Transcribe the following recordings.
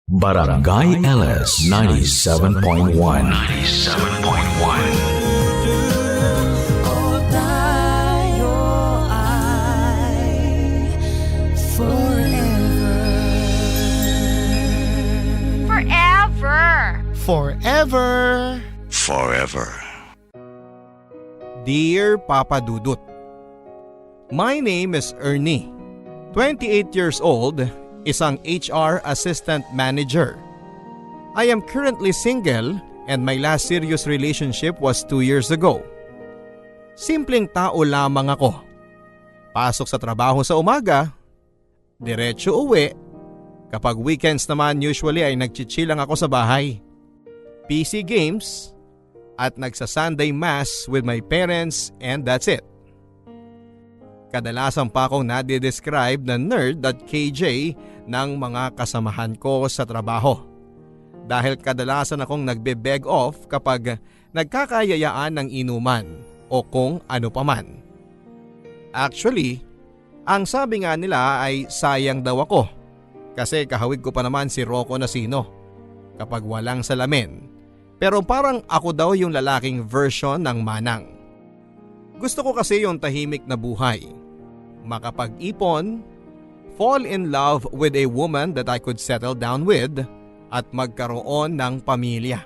Barangay LS 97.1. 97.1. Tayo ay forever. Forever! Forever. Dear Papa Dudut, my name is Ernie. 28 years old, isang HR assistant manager. I am currently single and my last serious relationship was 2 years ago. Simpleng tao lamang ako. Pasok sa trabaho sa umaga, diretso uwi. Kapag weekends naman usually ay nagchichill lang ako sa bahay. PC games at nagsa-Sunday mass with my parents and that's it. Kadalasan pa akong nade-describe na nerd at KJ ng mga kasamahan ko sa trabaho. Dahil kadalasan akong nagbe-beg off kapag nagkakayayaan ng inuman o kung ano paman. Actually, ang sabi nga nila ay sayang daw ako kasi kahawig ko pa naman si Rocco Nacino kapag walang salamin. Pero parang ako daw yung lalaking version ng Manang. Gusto ko kasi yung tahimik na buhay. Makapag-ipon, fall in love with a woman that I could settle down with at magkaroon ng pamilya.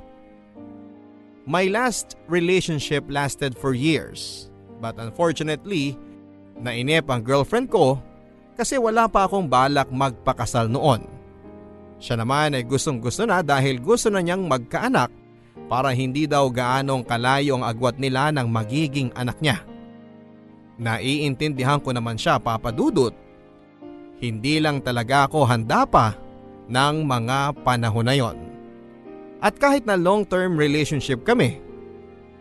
My last relationship lasted for years but unfortunately, nainip ang girlfriend ko kasi wala pa akong balak magpakasal noon. Siya naman ay gustong-gusto na dahil gusto na niyang magkaanak para hindi daw gaanong kalayo ang agwat nila ng magiging anak niya. Naiintindihan ko naman siya, Papa Dudut. Hindi lang talaga ako handa pa ng mga panahon na yon. At kahit na long-term relationship kami,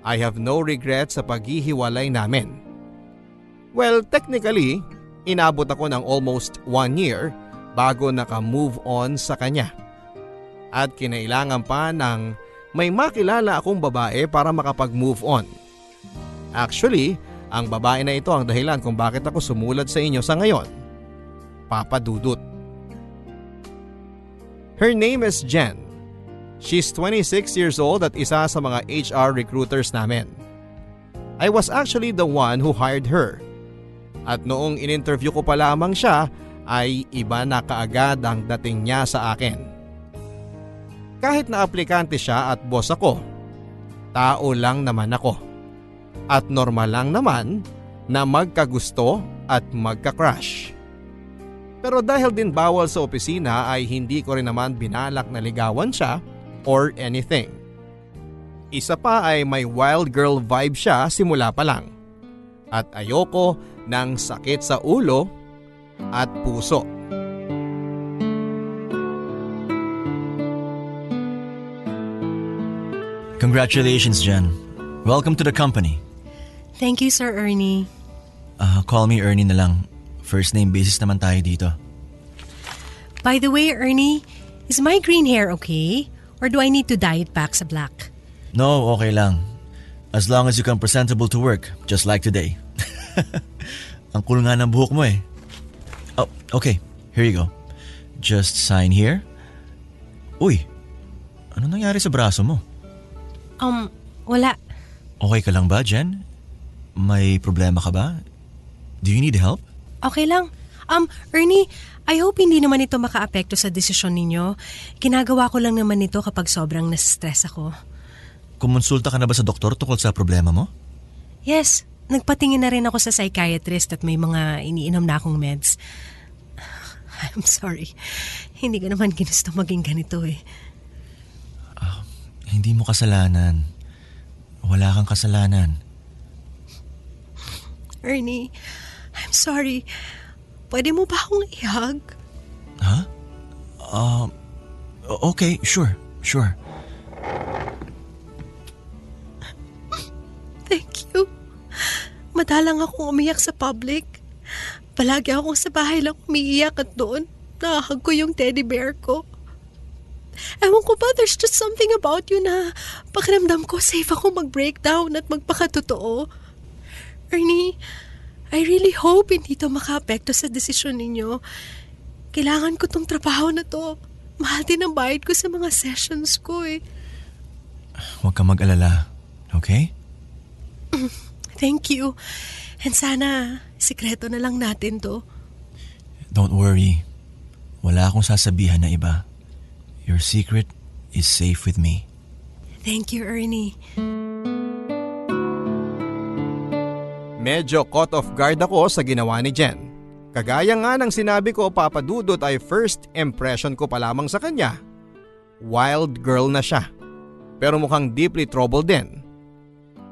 I have no regrets sa paghihiwalay namin. Well, technically, inabot ako ng almost 1 year bago naka-move on sa kanya. At kinailangan pa ng may makilala akong babae para makapag-move on. Actually, ang babae na ito ang dahilan kung bakit ako sumulat sa inyo sa ngayon. Papa Dudut. Her name is Jen. She's 26 years old at isa sa mga HR recruiters namin. I was actually the one who hired her. At noong in-interview ko pa lamang siya ay iba na kaagad ang dating niya sa akin. Kahit na aplikante siya at boss ako, tao lang naman ako. At normal lang naman na magkagusto at magka-crush. Pero dahil din bawal sa opisina ay hindi ko rin naman binalak na ligawan siya or anything. Isa pa ay may wild girl vibe siya simula pa lang. At ayoko ng sakit sa ulo at puso. Congratulations, Jen. Welcome to the company. Thank you, Sir Ernie. Call me Ernie na lang. First name basis naman tayo dito. By the way, Ernie, is my green hair okay? Or do I need to dye it back sa black? No, okay lang. As long as you come presentable to work, just like today. Ang cool nga ng buhok mo eh. Oh, okay. Here you go. Just sign here. Uy, ano nangyari sa braso mo? Wala. Okay ka lang ba, Jen? May problema ka ba? Do you need help? Okay lang. Ernie, I hope hindi naman ito makaapekto sa desisyon ninyo. Ginagawa ko lang naman ito kapag sobrang na-stress ako. Kumonsulta ka na ba sa doktor tungkol sa problema mo? Yes, nagpatingin na rin ako sa psychiatrist at may mga iniinom na akong meds. I'm sorry. Hindi ko naman ginusto maging ganito eh. Hindi mo kasalanan. Wala kang kasalanan. Ernie, I'm sorry. Pwede mo ba akong ihag? Ha? Okay, sure. Thank you. Madalang akong umiyak sa public. Palagi akong sa bahay lang umiiyak at doon nahahag ko yung teddy bear ko. Ewan ko ba, there's just something about you na pakiramdam ko safe ako mag-breakdown at magpakatotoo. Ernie, I really hope hindi to makaapekto sa desisyon ninyo. Kailangan ko tong trabaho na to. Mahal din ang bayad ko sa mga sessions ko eh. Huwag kang mag-alala, okay? Thank you. And sana, sikreto na lang natin to. Don't worry. Wala akong sasabihan na iba. Your secret is safe with me. Thank you, Ernie. Medyo caught off guard ako sa ginawa ni Jen. Kagaya nga ng sinabi ko, Papa Dudut, ay first impression ko pa lamang sa kanya. Wild girl na siya. Pero mukhang deeply troubled din.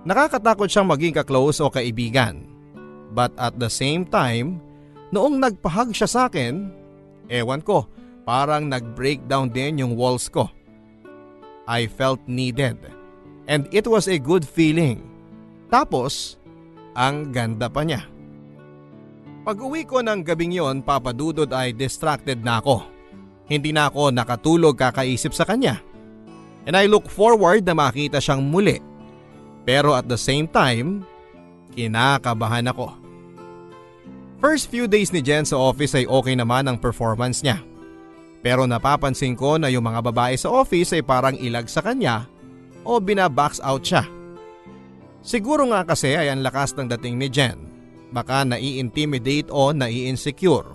Nakakatakot siyang maging ka-close o kaibigan. But at the same time, noong nagpahag siya sa akin, ewan ko, parang nag-breakdown din yung walls ko. I felt needed. And it was a good feeling. Tapos, ang ganda pa niya. Pag uwi ko ng gabing yon, Papa Dudut, ay distracted na ako. Hindi na ako nakatulog kakaisip sa kanya. And I look forward na makita siyang muli. Pero at the same time, kinakabahan ako. First few days ni Jen sa office ay okay naman ang performance niya. Pero napapansin ko na yung mga babae sa office ay parang ilag sa kanya o binabox out siya. Siguro nga kasi ay ang lakas ng dating ni Jen. Baka nai-intimidate o nai-insecure.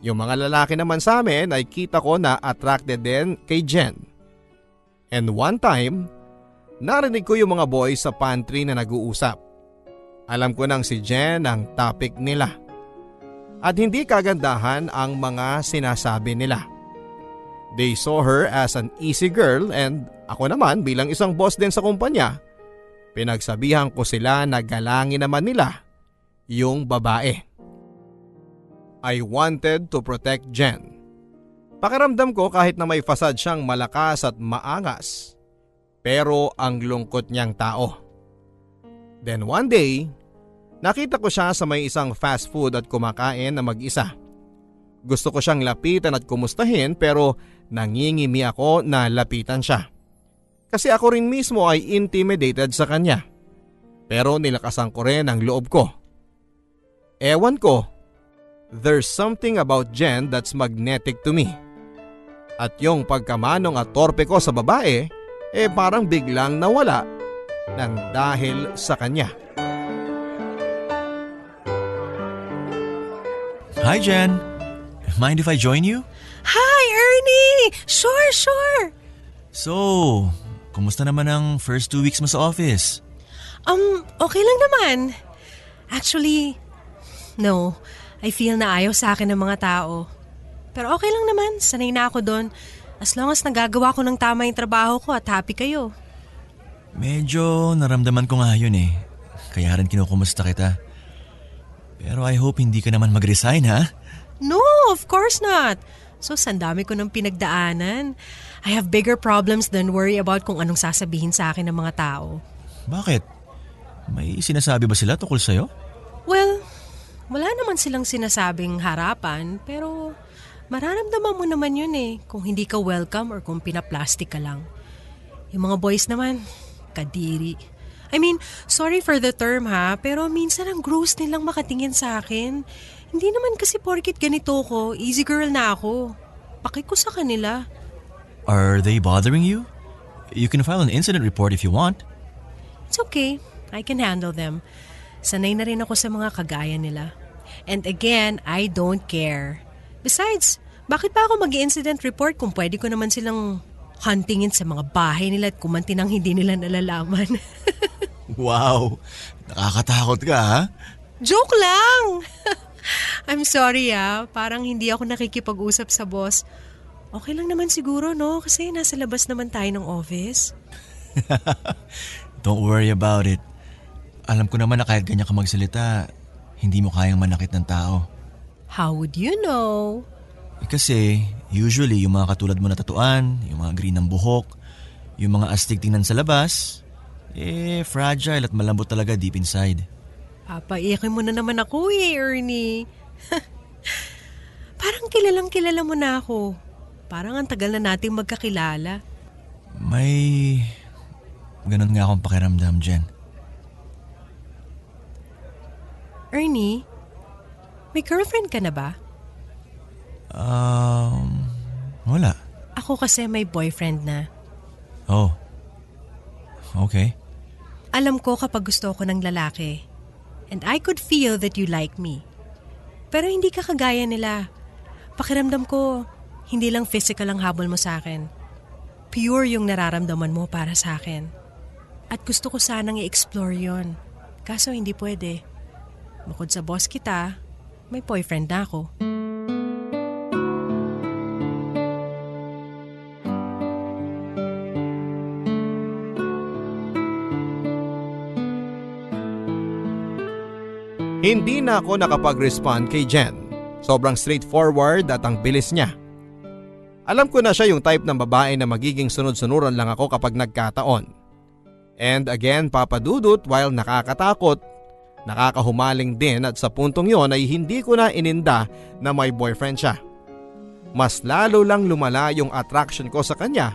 Yung mga lalaki naman sa amin ay kita ko na attracted din kay Jen. And one time, narinig ko yung mga boys sa pantry na nag-uusap. Alam ko nang si Jen ang topic nila. At hindi kagandahan ang mga sinasabi nila. They saw her as an easy girl and ako naman bilang isang boss din sa kumpanya, pinagsabihan ko sila na galangin naman nila yung babae. I wanted to protect Jen. Pakiramdam ko kahit na may fasad siyang malakas at maangas, pero ang lungkot niyang tao. Then one day, nakita ko siya sa may isang fast food at kumakain na mag-isa. Gusto ko siyang lapitan at kumustahin pero nangingimi ako na lapitan siya. Kasi ako rin mismo ay intimidated sa kanya. Pero nilakasan ko rin ang loob ko. Ewan ko, there's something about Jen that's magnetic to me. At yung pagkamanong at torpe ko sa babae, parang biglang nawala nang dahil sa kanya. Hi, Jen. Mind if I join you? Hi, Ernie! Sure. So, kumusta naman ang first 2 weeks mo sa office? Okay lang naman. Actually, no. I feel na ayaw sa akin ng mga tao. Pero okay lang naman, sanay na ako doon. As long as nagagawa ko ng tama yung trabaho ko at happy kayo. Medyo naramdaman ko nga yun eh. Kaya rin kinukumusta kita. Pero I hope hindi ka naman mag-resign, ha? No, of course not. So, sandami ko ng pinagdaanan. I have bigger problems than worry about kung anong sasabihin sa akin ng mga tao. Bakit? May sinasabi ba sila tungkol sa'yo? Well, wala naman silang sinasabing harapan, pero mararamdaman mo naman yun eh kung hindi ka welcome or kung pinaplastic ka lang. Yung mga boys naman, kadiri. I mean, sorry for the term ha, pero minsan ang gross nilang makatingin sa akin. Hindi naman kasi porkit ganito ko, easy girl na ako. Paki ko sa kanila. Are they bothering you? You can file an incident report if you want. It's okay, I can handle them. Sanay na rin ako sa mga kagaya nila. And again, I don't care. Besides, bakit pa ako mag-incident report kung pwede ko naman silang huntingin sa mga bahay nila at kumanti nang hindi nila nalalaman? Wow! Nakakatakot ka, ha? Joke lang! I'm sorry parang hindi ako nakikipag-usap sa boss. Okay lang naman siguro, no? Kasi nasa labas naman tayo ng office. Don't worry about it. Alam ko naman na kahit ganyan ka magsalita, hindi mo kayang manakit ng tao. How would you know? Kasi usually yung mga katulad mo na tatuan, yung mga green ng buhok, yung mga astig tingnan sa labas, fragile at malambot talaga deep inside. Papaiyakin mo na naman ako Ernie. Parang kilalang kilala mo na ako. Parang ang tagal na nating magkakilala. May ganun nga akong pakiramdam, Jen. Ernie, may girlfriend ka na ba? Wala. Ako kasi may boyfriend na. Oh. Okay. Alam ko kapag gusto ko ng lalaki. And I could feel that you like me. Pero hindi ka kagaya nila. Pakiramdam ko, hindi lang physical ang habol mo sa akin. Pure yung nararamdaman mo para sa akin. At gusto ko sanang i-explore yon. Kaso hindi pwede. Bukod sa boss kita, may boyfriend na ako. Hindi na ako nakapag-respond kay Jen. Sobrang straightforward at ang bilis niya. Alam ko na siya yung type ng babae na magiging sunod-sunuran lang ako kapag nagkataon. And again, papadudot while nakakatakot, nakakahumaling din at sa puntong yon ay hindi ko na ininda na may boyfriend siya. Mas lalo lang lumala yung attraction ko sa kanya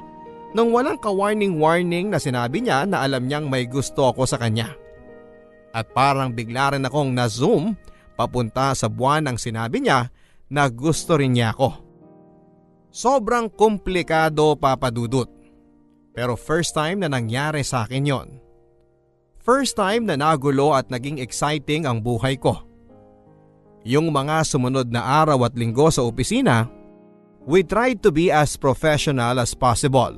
nung walang ka-warning-warning na sinabi niya na alam niyang may gusto ako sa kanya. At parang bigla rin akong na-zoom papunta sa buwan ang sinabi niya na gusto rin niya ako. Sobrang komplikado, papadudot. Pero first time na nangyari sa akin yon. First time na nagulo at naging exciting ang buhay ko. Yung mga sumunod na araw at linggo sa opisina, we tried to be as professional as possible.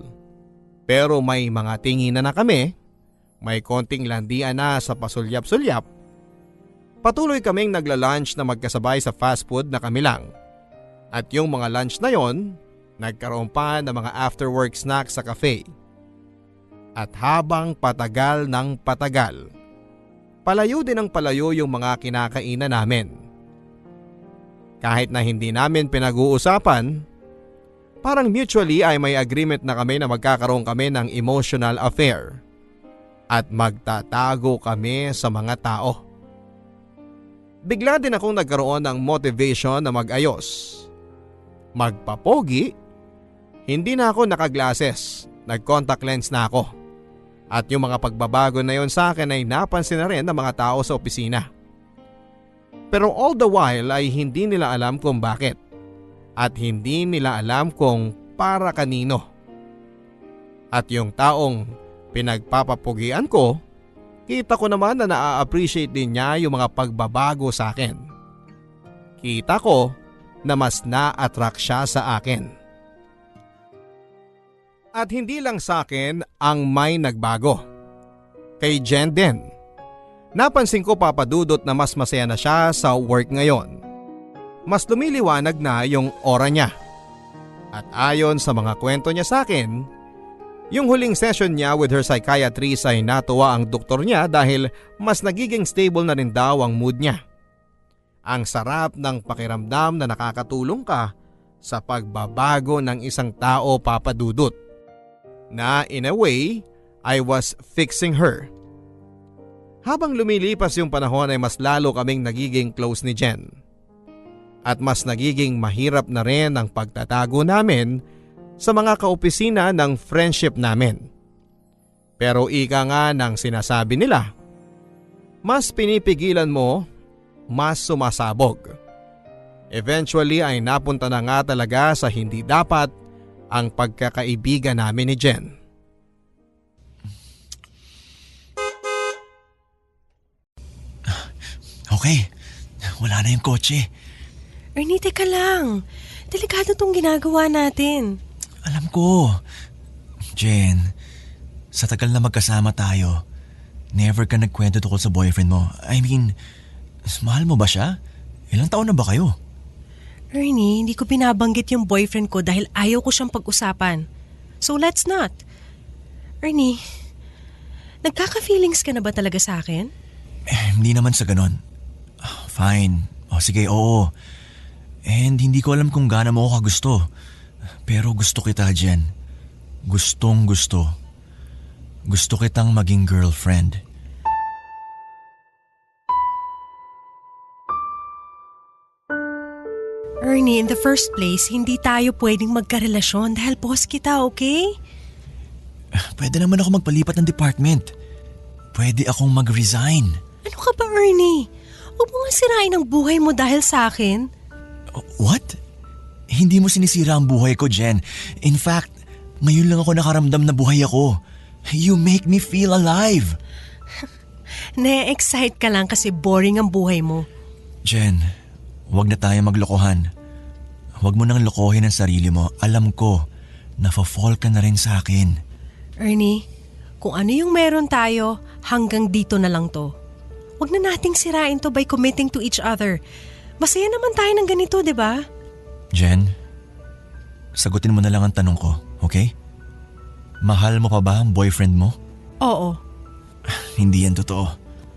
Pero may mga tinginan na kami. May konting landian na sa pasulyap-sulyap. Patuloy kaming nagla-lunch na magkasabay sa fast food na kami lang. At yung mga lunch na yon, nagkaroon pa ng mga after-work snacks sa cafe. At habang patagal ng patagal, palayo din ang palayo yung mga kinakainan namin. Kahit na hindi namin pinag-uusapan, parang mutually ay may agreement na kami na magkakaroon kami ng emotional affair. At magtatago kami sa mga tao. Bigla din akong nagkaroon ng motivation na mag-ayos. Magpapogi, hindi na ako naka-glasses, nag-contact lens na ako. At yung mga pagbabago na yon sa akin ay napansin na rin ng mga tao sa opisina. Pero all the while ay hindi nila alam kung bakit. At hindi nila alam kung para kanino. At yung taong pinagpapapugian ko, kita ko naman na na-appreciate din niya yung mga pagbabago sa akin. Kita ko na mas na-attract siya sa akin. At hindi lang sa akin ang may nagbago. Kay Jen din. Napansin ko, papadudot, na mas masaya na siya sa work ngayon. Mas lumiliwanag na yung aura niya. At ayon sa mga kwento niya sa akin, yung huling session niya with her psychiatrist ay natuwa ang doktor niya dahil mas nagiging stable na rin daw ang mood niya. Ang sarap ng pakiramdam na nakakatulong ka sa pagbabago ng isang tao, papadudot. Na in a way, I was fixing her. Habang lumilipas yung panahon ay mas lalo kaming nagiging close ni Jen. At mas nagiging mahirap na rin ang pagtatago namin sa mga kaopisina ng friendship namin. Pero ika nga ng sinasabi nila, mas pinipigilan mo, mas sumasabog. Eventually ay napunta na nga talaga sa hindi dapat ang pagkakaibigan namin ni Jen. Okay, wala na yung kotse. Ernie, teka lang. Delikado tong ginagawa natin. Alam ko. Jen, sa tagal na magkasama tayo, never ka nagkwento tungkol sa boyfriend mo. I mean, mahal mo ba siya? Ilang taon na ba kayo? Ernie, hindi ko binabanggit yung boyfriend ko dahil ayaw ko siyang pag-usapan. So let's not. Ernie, nagkaka-feelings ka na ba talaga sa akin? Hindi naman sa ganon. Fine. Sige, oo. And hindi ko alam kung gaano mo ako kagusto. Pero gusto kita, Jen. Gustong gusto. Gusto kitang maging girlfriend. Ernie, in the first place, hindi tayo pwedeng magkarelasyon dahil boss kita, okay? Pwede naman ako magpalipat ng department. Pwede akong mag-resign. Ano ka ba, Ernie? Huwag mo nga sirain ang buhay mo dahil sa akin. What? Hindi mo sinisira ang buhay ko, Jen. In fact, ngayon lang ako nakaramdam na buhay ako. You make me feel alive. Na-excite ka lang kasi boring ang buhay mo. Jen, huwag na tayo maglokohan. Huwag mo nang lokohin ang sarili mo. Alam ko, na-fall ka na rin sa akin. Ernie, kung ano yung meron tayo, hanggang dito na lang to. Huwag na nating sirain to by committing to each other. Masaya naman tayo ng ganito, di ba? Jen, sagutin mo na lang ang tanong ko, okay? Mahal mo pa ba ang boyfriend mo? Oo. Hindi yan totoo.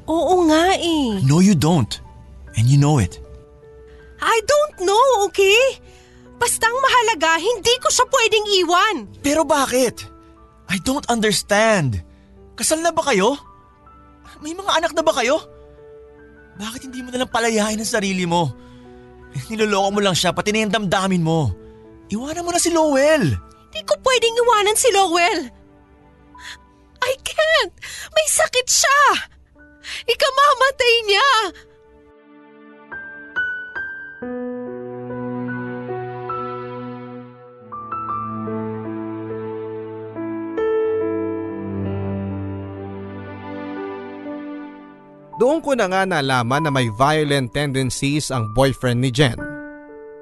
Oo nga eh. No, you don't. And you know it. I don't know, okay? Basta ang mahalaga, hindi ko siya pwedeng iwan. Pero bakit? I don't understand. Kasal na ba kayo? May mga anak na ba kayo? Bakit hindi mo nalang palayain ang sarili mo? Niloloko mo lang siya, pati na yung damdamin mo. Iwanan mo na si Lowell. Hindi ko pwedeng iwanan si Lowell. I can't. May sakit siya. Ikamamatay niya. Doon ko na nga nalaman na may violent tendencies ang boyfriend ni Jen,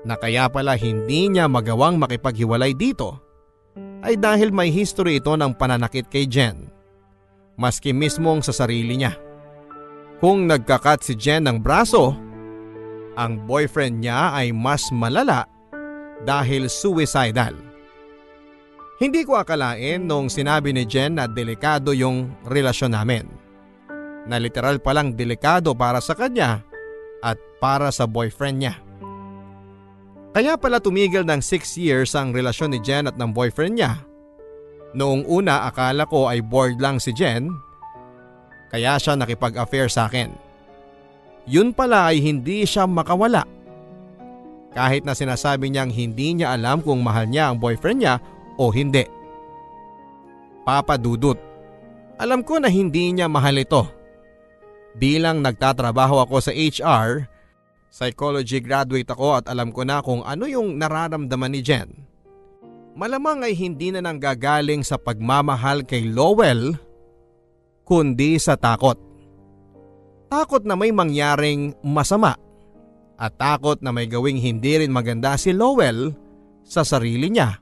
na kaya pala hindi niya magawang makipaghiwalay dito ay dahil may history ito ng pananakit kay Jen, maski mismong sa sarili niya. Kung nagkakat si Jen ng braso, ang boyfriend niya ay mas malala dahil suicidal. Hindi ko akalain nung sinabi ni Jen na delikado yung relasyon namin, na literal palang delikado para sa kanya at para sa boyfriend niya. Kaya pala tumigil ng 6 years ang relasyon ni Jen at ng boyfriend niya. Noong una akala ko ay bored lang si Jen, kaya siya nakipag-affair sa akin. Yun pala ay hindi siya makawala. Kahit na sinasabi niyang hindi niya alam kung mahal niya ang boyfriend niya o hindi. Papa Dudut, alam ko na hindi niya mahal ito. Bilang nagtatrabaho ako sa HR, psychology graduate ako at alam ko na kung ano yung nararamdaman ni Jen. Malamang ay hindi na nanggagaling sa pagmamahal kay Lowell, kundi sa takot. Takot na may mangyaring masama at takot na may gawing hindi rin maganda si Lowell sa sarili niya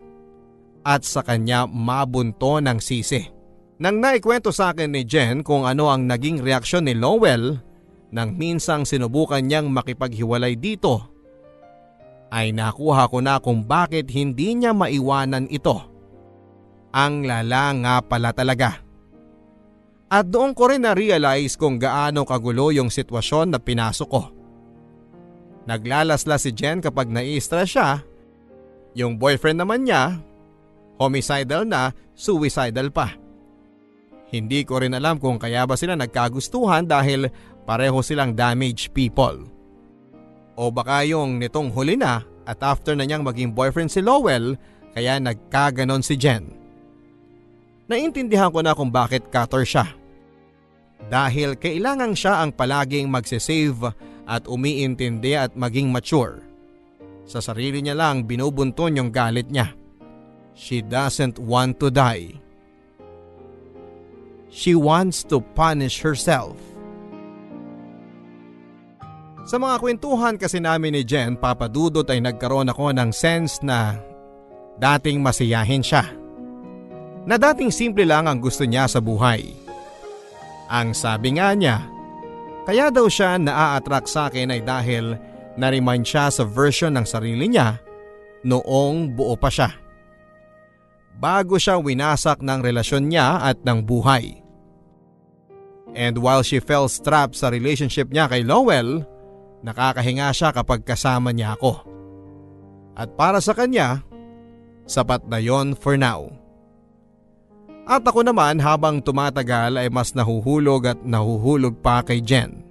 at sa kanya mabunto ng sisi. Nang naikwento sa akin ni Jen kung ano ang naging reaksyon ni Lowell nang minsang sinubukan niyang makipaghiwalay dito, ay nakuha ko na kung bakit hindi niya maiwanan ito. Ang lala nga pala talaga. At doon ko rin na-realize kung gaano kagulo yung sitwasyon na pinasok ko. Naglalasla si Jen kapag nai-stress siya. Yung boyfriend naman niya, homicidal na, suicidal pa. Hindi ko rin alam kung kaya ba sila nagkagustuhan dahil pareho silang damaged people. O baka yung nitong huli na at after na niyang maging boyfriend si Lowell kaya nagkaganon si Jen. Naintindihan ko na kung bakit cutter siya. Dahil kailangan siya ang palaging magsisave at umiintindi at maging mature. Sa sarili niya lang binubunton yung galit niya. She doesn't want to die. She wants to punish herself. Sa mga kwentuhan kasi namin ni Jen, Papa Dudut, ay nagkaroon ako ng sense na dating masiyahin siya. Na dating simple lang ang gusto niya sa buhay. Ang sabi nga niya, kaya daw siya naa-attract sa akin ay dahil na-remind siya sa version ng sarili niya noong buo pa siya. Bago siya winasak ng relasyon niya at ng buhay. And while she felt trapped sa relationship niya kay Lowell, nakakahinga siya kapag kasama niya ako. At para sa kanya, sapat na yon for now. At ako naman habang tumatagal ay mas nahuhulog at nahuhulog pa kay Jen.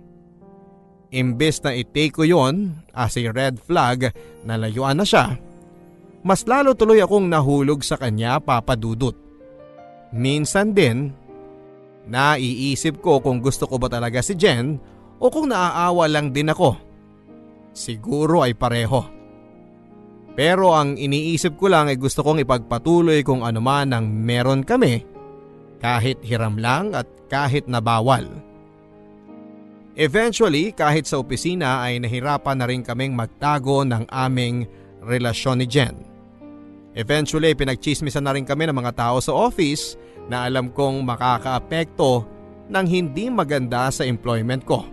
Imbes na i-take ko yon as a red flag na layuan na siya, mas lalo tuloy akong nahulog sa kanya, Papa Dudut. Minsan din, naiisip ko kung gusto ko ba talaga si Jen o kung naaawa lang din ako. Siguro ay pareho. Pero ang iniisip ko lang ay gusto kong ipagpatuloy kung ano man ang meron kami, kahit hiram lang at kahit na bawal. Eventually, kahit sa opisina ay nahirapan na rin kaming magtago ng aming relasyon ni Jen. Eventually, pinagchismisan na rin kami ng mga tao sa office na alam kong makakaapekto ng hindi maganda sa employment ko.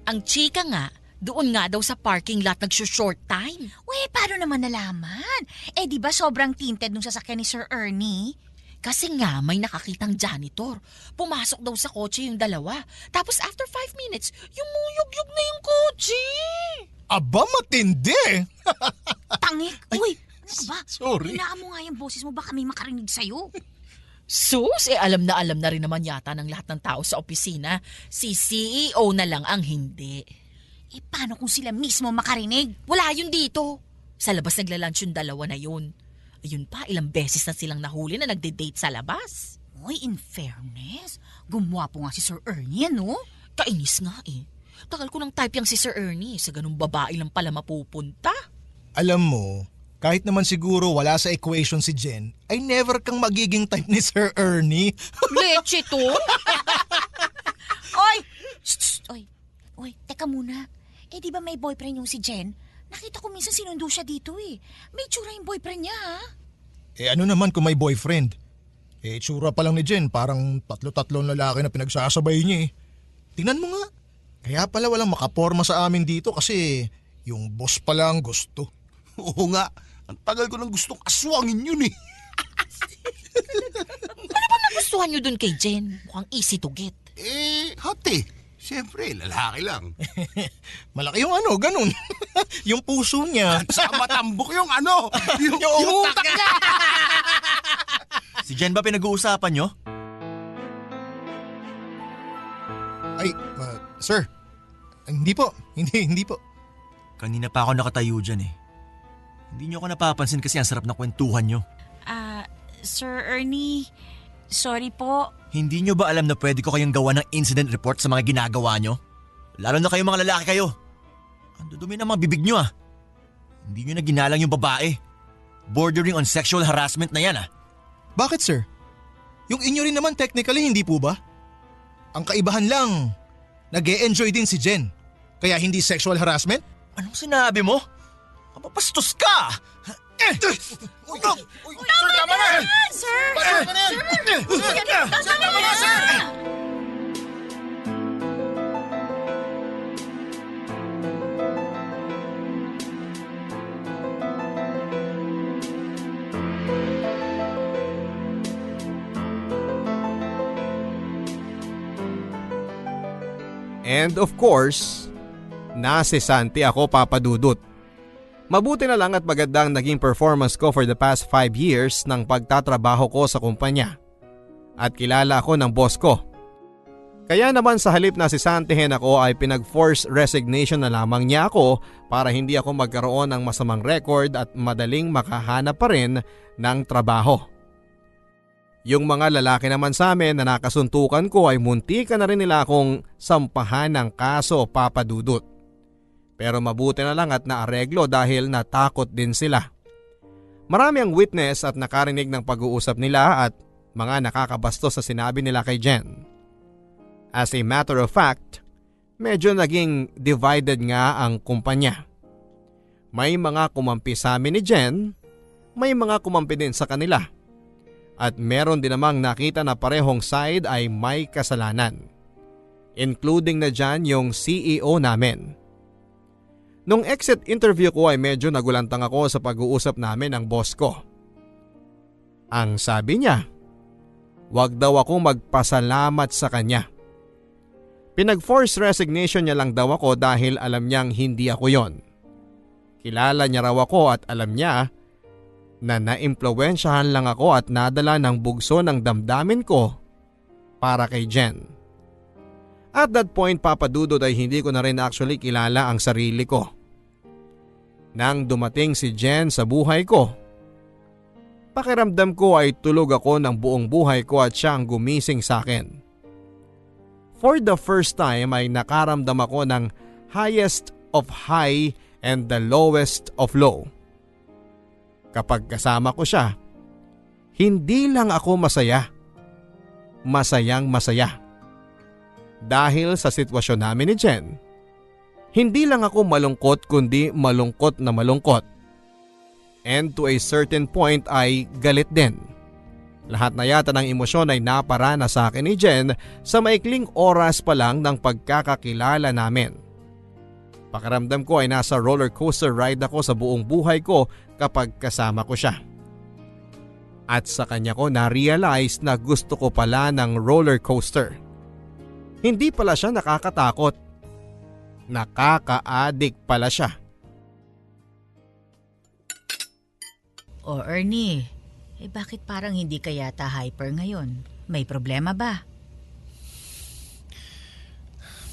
Ang chika nga, doon nga daw sa parking lot nagsushort time. Uy, paano naman nalaman? Eh, di ba sobrang tinted nung sasakyan ni Sir Ernie? Kasi nga may nakakitang janitor. Pumasok daw sa kotse yung dalawa. Tapos after 5 minutes, yumuyog-yug na yung kotse. Aba, matindi! Tangik! Uy, ano ka ba? Sorry. Hinaan mo nga yung boses mo, baka may makarinig sa'yo. Sus, alam na rin naman yata ng lahat ng tao sa opisina. Si CEO na lang ang hindi. Eh, paano kung sila mismo makarinig? Wala yun dito. Sa labas naglalunch yung dalawa na yun. Ayun pa, ilang beses na silang nahuli na nagde-date sa labas. Uy, in fairness, gumwapo nga si Sir Ernie, no? Kainis nga eh. Tagal ko ng type yung si Sir Ernie. Sa ganung babae lang pala mapupunta. Alam mo, kahit naman siguro wala sa equation si Jen, ay never kang magiging type ni Sir Ernie. Leche to? Oy! Shh, oy! Oy, teka muna. Eh, di ba may boyfriend yung si Jen? Nakita ko minsan sinundo siya dito eh. May tsura yung boyfriend niya, ha? Eh ano naman kung may boyfriend? Eh tsura pa lang ni Jen, parang tatlo-tatlong lalaki na pinagsasabay niya eh. Tingnan mo nga. Kaya pala walang makaporma sa amin dito kasi yung boss pa lang gusto. Oo nga, ang tagal ko nang gustong aswangin yun eh. Ano ba nagustuhan nyo dun kay Jen? Mukhang easy to get. Hati. Siyempre, lalaki lang. Malaki yung ano, ganun. Yung puso niya. Sa matambok yung ano, yung utak niya. Si Jen ba pinag-uusapan nyo? Ay, sir. Hindi po. Hindi po. Kanina pa ako nakatayo dyan eh. Hindi nyo ako napapansin kasi ang sarap ng kwentuhan nyo. Sir Ernie, sorry po. Hindi nyo ba alam na pwede ko kayong gawa ng incident report sa mga ginagawa nyo? Lalo na kayo mga lalaki kayo. Ang dudumi ng mga bibig nyo ah. Hindi nyo na ginalang yung babae. Bordering on sexual harassment na yan ah. Bakit, sir? Yung inyo rin naman technically, hindi po ba? Ang kaibahan lang, nag-e-enjoy din si Jen. Kaya hindi sexual harassment? Anong sinabi mo? Mapapastos ka! Uy, sir, tama na! Sir! Tama na! Tama na, sir! And of course, nasisante ako, Papa Dudut. Mabuti na lang at magandang naging performance ko for the past 5 years ng pagtatrabaho ko sa kumpanya. At kilala ako ng boss ko. Kaya naman sa halip na sisantehin ako ay pinag-force resignation na lamang niya ako para hindi ako magkaroon ng masamang record at madaling makahanap pa rin ng trabaho. Yung mga lalaki naman sa amin na nakasuntukan ko ay muntikan na rin nila akong sampahan ng kaso, Papa Dudut. Pero mabuti na lang at naareglo dahil natakot din sila. Marami ang witness at nakarinig ng pag-uusap nila at mga nakakabastos sa sinabi nila kay Jen. As a matter of fact, medyo naging divided nga ang kumpanya. May mga kumampi sa amin ni Jen, may mga kumampi din sa kanila. At meron din namang nakita na parehong side ay may kasalanan. Including na dyan yung CEO namin. Nung exit interview ko ay medyo nagulantang ako sa pag-uusap namin ng boss ko. Ang sabi niya, wag daw akong magpasalamat sa kanya. Pinag-force resignation niya lang daw ako dahil alam niyang hindi ako yon. Kilala niya raw ako at alam niya na naimpluwensyahan lang ako at nadala ng bugso ng damdamin ko para kay Jen. At that point, Papa Dudut, ay hindi ko na rin actually kilala ang sarili ko. Nang dumating si Jen sa buhay ko, pakiramdam ko ay tulog ako ng buong buhay ko at siya ang gumising sa akin. For the first time ay nakaramdam ako ng highest of high and the lowest of low. Kapag kasama ko siya, hindi lang ako masaya. Masayang masaya. Dahil sa sitwasyon namin ni Jen, hindi lang ako malungkot kundi malungkot na malungkot. And to a certain point ay galit din. Lahat na yata ng emosyon ay naparana sa akin ni Jen sa maikling oras pa lang ng pagkakakilala namin. Pakiramdam ko ay nasa roller coaster ride ako sa buong buhay ko kapag kasama ko siya. At sa kanya ko na-realize na gusto ko pala ng roller coaster. Hindi pala siya nakakatakot. Nakaka-addict pala siya. O Ernie, bakit parang hindi ka yata hyper ngayon? May problema ba?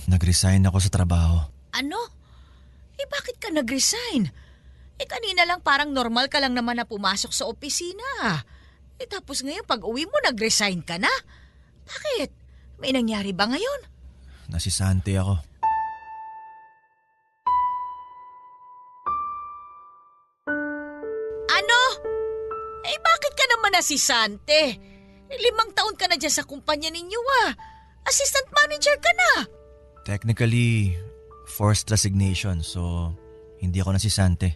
Nag-resign ako sa trabaho. Ano? Bakit ka nag-resign? Kanina lang parang normal ka lang naman na pumasok sa opisina. Tapos ngayon pag uwi mo nag-resign ka na? Bakit? May nangyari ba ngayon? Nasisante ako. Ano? Bakit ka naman nasisante? 5 taon ka na dyan sa kumpanya ninyo Assistant manager ka na. Technically, forced resignation so hindi ako nasisante.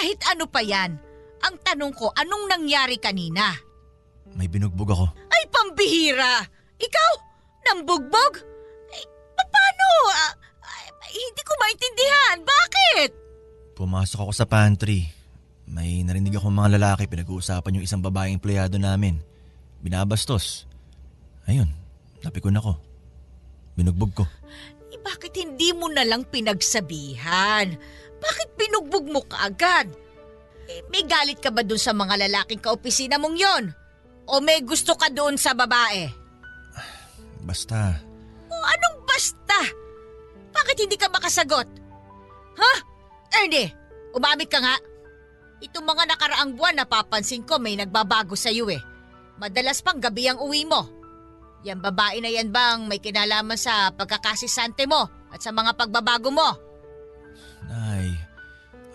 Kahit ano pa yan. Ang tanong ko, anong nangyari kanina? May binugbog ako. Ay, pambihira! Ikaw? Nambugbog? Paano? Hindi ko maintindihan. Bakit? Pumasok ako sa pantry. May narinig akong mga lalaki pinag-uusapan yung isang babaeng empleyado namin. Binabastos. Ayun, napikon ako. Binugbog ko. Bakit hindi mo na lang pinagsabihan? Bakit binugbog mo kaagad? May galit ka ba dun sa mga lalaking kaopisina mong yon? O may gusto ka doon sa babae? Basta. Anong basta? Bakit hindi ka makasagot? Ernie, umamit ka nga. Itong mga nakaraang buwan napapansin ko may nagbabago sa iyo Madalas pang gabi ang uwi mo. Yan babae na yan bang may kinalaman sa pagkakasisante mo at sa mga pagbabago mo? Nay,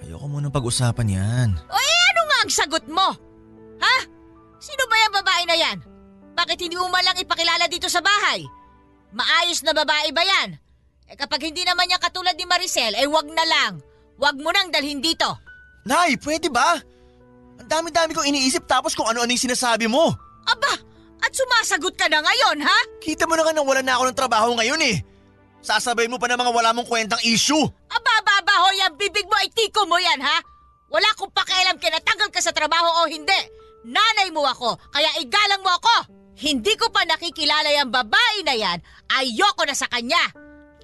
ayoko munang pag-usapan yan. Ano nga ang sagot mo? Sino ba yung babae na yan? Bakit hindi mo malang ipakilala dito sa bahay? Maayos na babae ba yan? Kapag hindi naman niya katulad ni Maricel, wag na lang. Wag mo nang dalhin dito. Nay, pwede ba? Ang dami-dami kong iniisip tapos kung ano-ano yung sinasabi mo. Aba, at sumasagot ka na ngayon, ha? Kita mo na nga nang wala na ako ng trabaho ngayon Sasabay mo pa ng mga wala mong kwentang issue. Aba, babaho yan, bibig mo ay tiko mo yan, ha? Wala akong pakialam kinatanggal ka sa trabaho o hindi. Nanay mo ako, kaya igalang mo ako. Hindi ko pa nakikilala yung babae na yan, ayoko na sa kanya.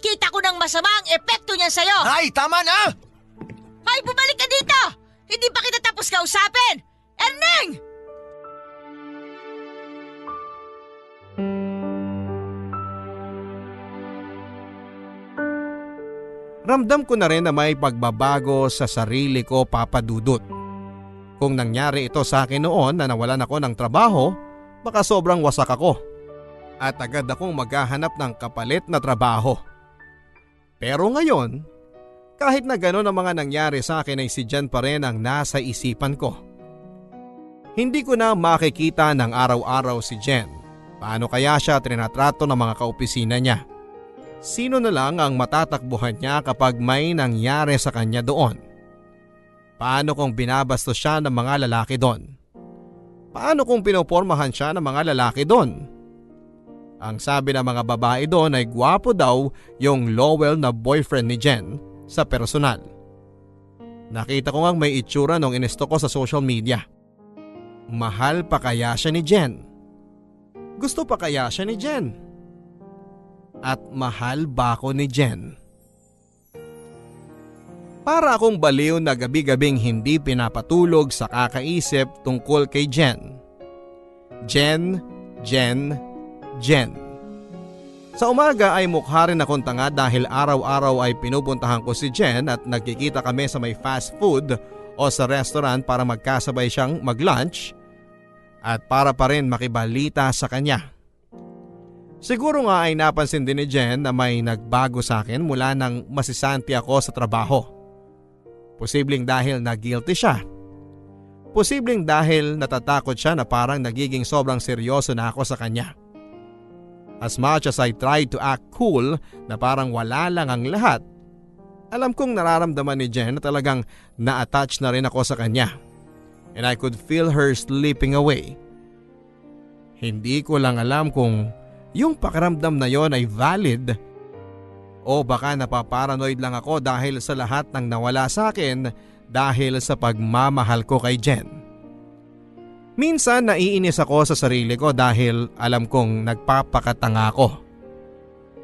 Kita ko ng masama ang epekto niya sa'yo. Nay, tama na! Ay, bumalik ka dito! Hindi pa kita tapos kausapin! Erneng! Ramdam ko na rin na may pagbabago sa sarili ko, Papa Dudut. Kung nangyari ito sa akin noon na nawalan ako ng trabaho, baka sobrang wasak ako. At agad akong maghahanap ng kapalit na trabaho. Pero ngayon, kahit na gano'n ang mga nangyari sa akin ay si Jen pa rin ang nasa isipan ko. Hindi ko na makikita ng araw-araw si Jen. Paano kaya siya trinatrato ng mga kaopisina niya? Sino na lang ang matatakbuhan niya kapag may nangyari sa kanya doon? Paano kung binabastos siya ng mga lalaki doon? Paano kung pinopormahan siya ng mga lalaki doon? Ang sabi ng mga babae doon ay gwapo daw yung Lowell na boyfriend ni Jen sa personal. Nakita ko ngang may itsura nung inisto ko sa social media. Mahal pa kaya siya ni Jen? Gusto pa kaya siya ni Jen? At mahal ba ako ni Jen? Para akong baliw na gabi-gabing hindi pinapatulog sa kakaisip tungkol kay Jen. Jen. Sa umaga ay mukha rin akong tanga dahil araw-araw ay pinupuntahan ko si Jen at nagkikita kami sa may fast food o sa restaurant para magkasabay siyang mag-lunch at para pa rin makibalita sa kanya. Siguro nga ay napansin din ni Jen na may nagbago sa akin mula nang masisanti ako sa trabaho. Posibleng dahil na guilty siya. Posibleng dahil natatakot siya na parang nagiging sobrang seryoso na ako sa kanya. As much as I tried to act cool na parang wala lang ang lahat, alam kong nararamdaman ni Jen na talagang na-attach na rin ako sa kanya. And I could feel her slipping away. Hindi ko lang alam kung yung pakiramdam na yon ay valid o baka napaparanoid lang ako dahil sa lahat ng nawala sa akin dahil sa pagmamahal ko kay Jen. Minsan naiinis ako sa sarili ko dahil alam kong nagpapakatanga ako.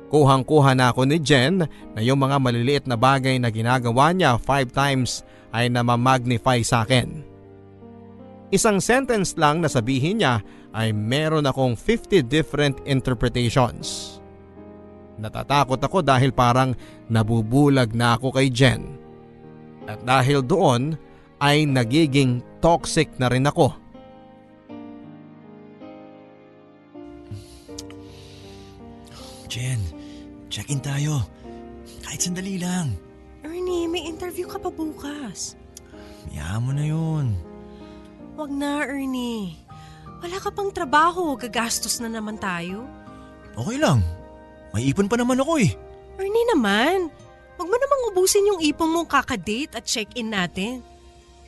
Kuhang-kuha na ako ni Jen na yung mga maliliit na bagay na ginagawa niya 5 times ay namamagnify sa akin. Isang sentence lang na sabihin niya ay meron akong 50 different interpretations. Natatakot ako dahil parang nabubulag na ako kay Jen. At dahil doon ay nagiging toxic na rin ako. Jen, check-in tayo. Kahit sandali lang. Ernie, may interview ka pa bukas. Hayaan mo na yun. Wag na, Ernie. Wala ka pang trabaho, gagastos na naman tayo. Okay lang. May ipon pa naman ako eh. Ernie naman, wag mo namang ubusin yung ipon mong kakadate at check-in natin.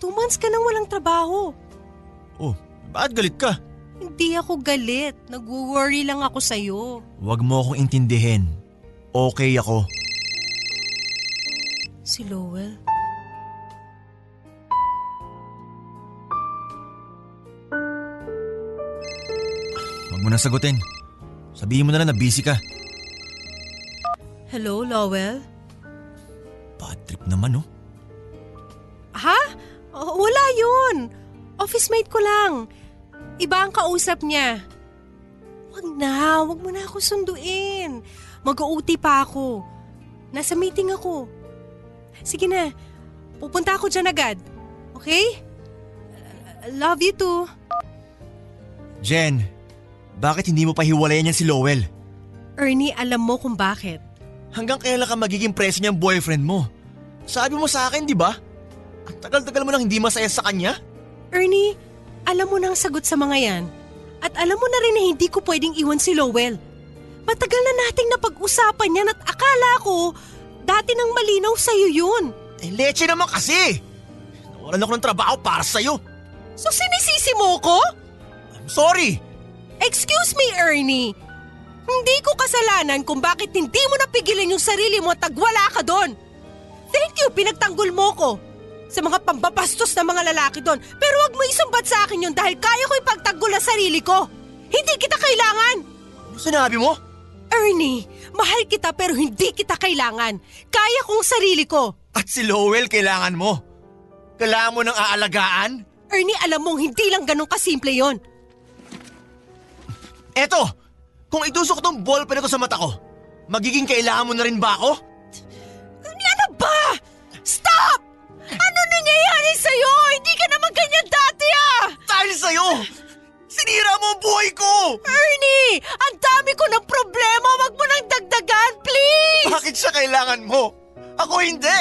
2 months ka nang walang trabaho. Oh, bakit galit ka? Hindi ako galit, nag-worry lang ako sa'yo. Huwag mo akong intindihin. Okay ako. Si Lowell. Huwag mo na sagutin. Sabihin mo na lang na busy ka. Hello, Lowell? Bad trip naman oh. Ha? Wala yun. Office mate ko lang. Iba ang kausap niya. Wag mo na ako sunduin. Mag-OT pa ako. Nasa meeting ako. Sige na, pupunta ako dyan agad. Okay? Love you too. Jen, bakit hindi mo pahiwalayan yan si Lowell? Ernie, alam mo kung bakit. Hanggang kailan ka magiging preso niyang boyfriend mo? Sabi mo sa akin, di ba? Ang tagal-tagal mo nang hindi masaya sa kanya? Ernie, alam mo na ang sagot sa mga yan. At alam mo na rin na hindi ko pwedeng iwan si Lowell. Matagal na nating napag-usapan yan at akala ko dati nang malinaw sa'yo yun. Eh, leche naman kasi! Nawalan ako ng trabaho para sa'yo. So sinisisi mo ko? I'm sorry! Excuse me, Ernie. Hindi ko kasalanan kung bakit hindi mo napigilan yung sarili mo at tagwala ka doon. Thank you, pinagtanggol mo ko sa mga pambabastos na mga lalaki doon. Pero wag mo isumbat sa akin yun dahil kaya ko ipagtanggol ang sarili ko. Hindi kita kailangan. Ano sinabi mo? Ernie, mahal kita pero hindi kita kailangan. Kaya kong sarili ko. At si Lowell kailangan mo. Kailangan mo ng aalagaan? Ernie, alam mong hindi lang ganun kasimple yon. Eto, kung itusok tong ballpen na to sa mata ko, magiging kailangan mo na rin ba ako? Ano ba? Stop! Ano nangyayari sa'yo? Hindi ka naman ganyan dati ah! Dahil sa'yo! Sinira mo ang buhay ko! Ernie! Ang dami ko ng problema! Wag mo nang dagdagan, please! Bakit siya kailangan mo? Ako hindi!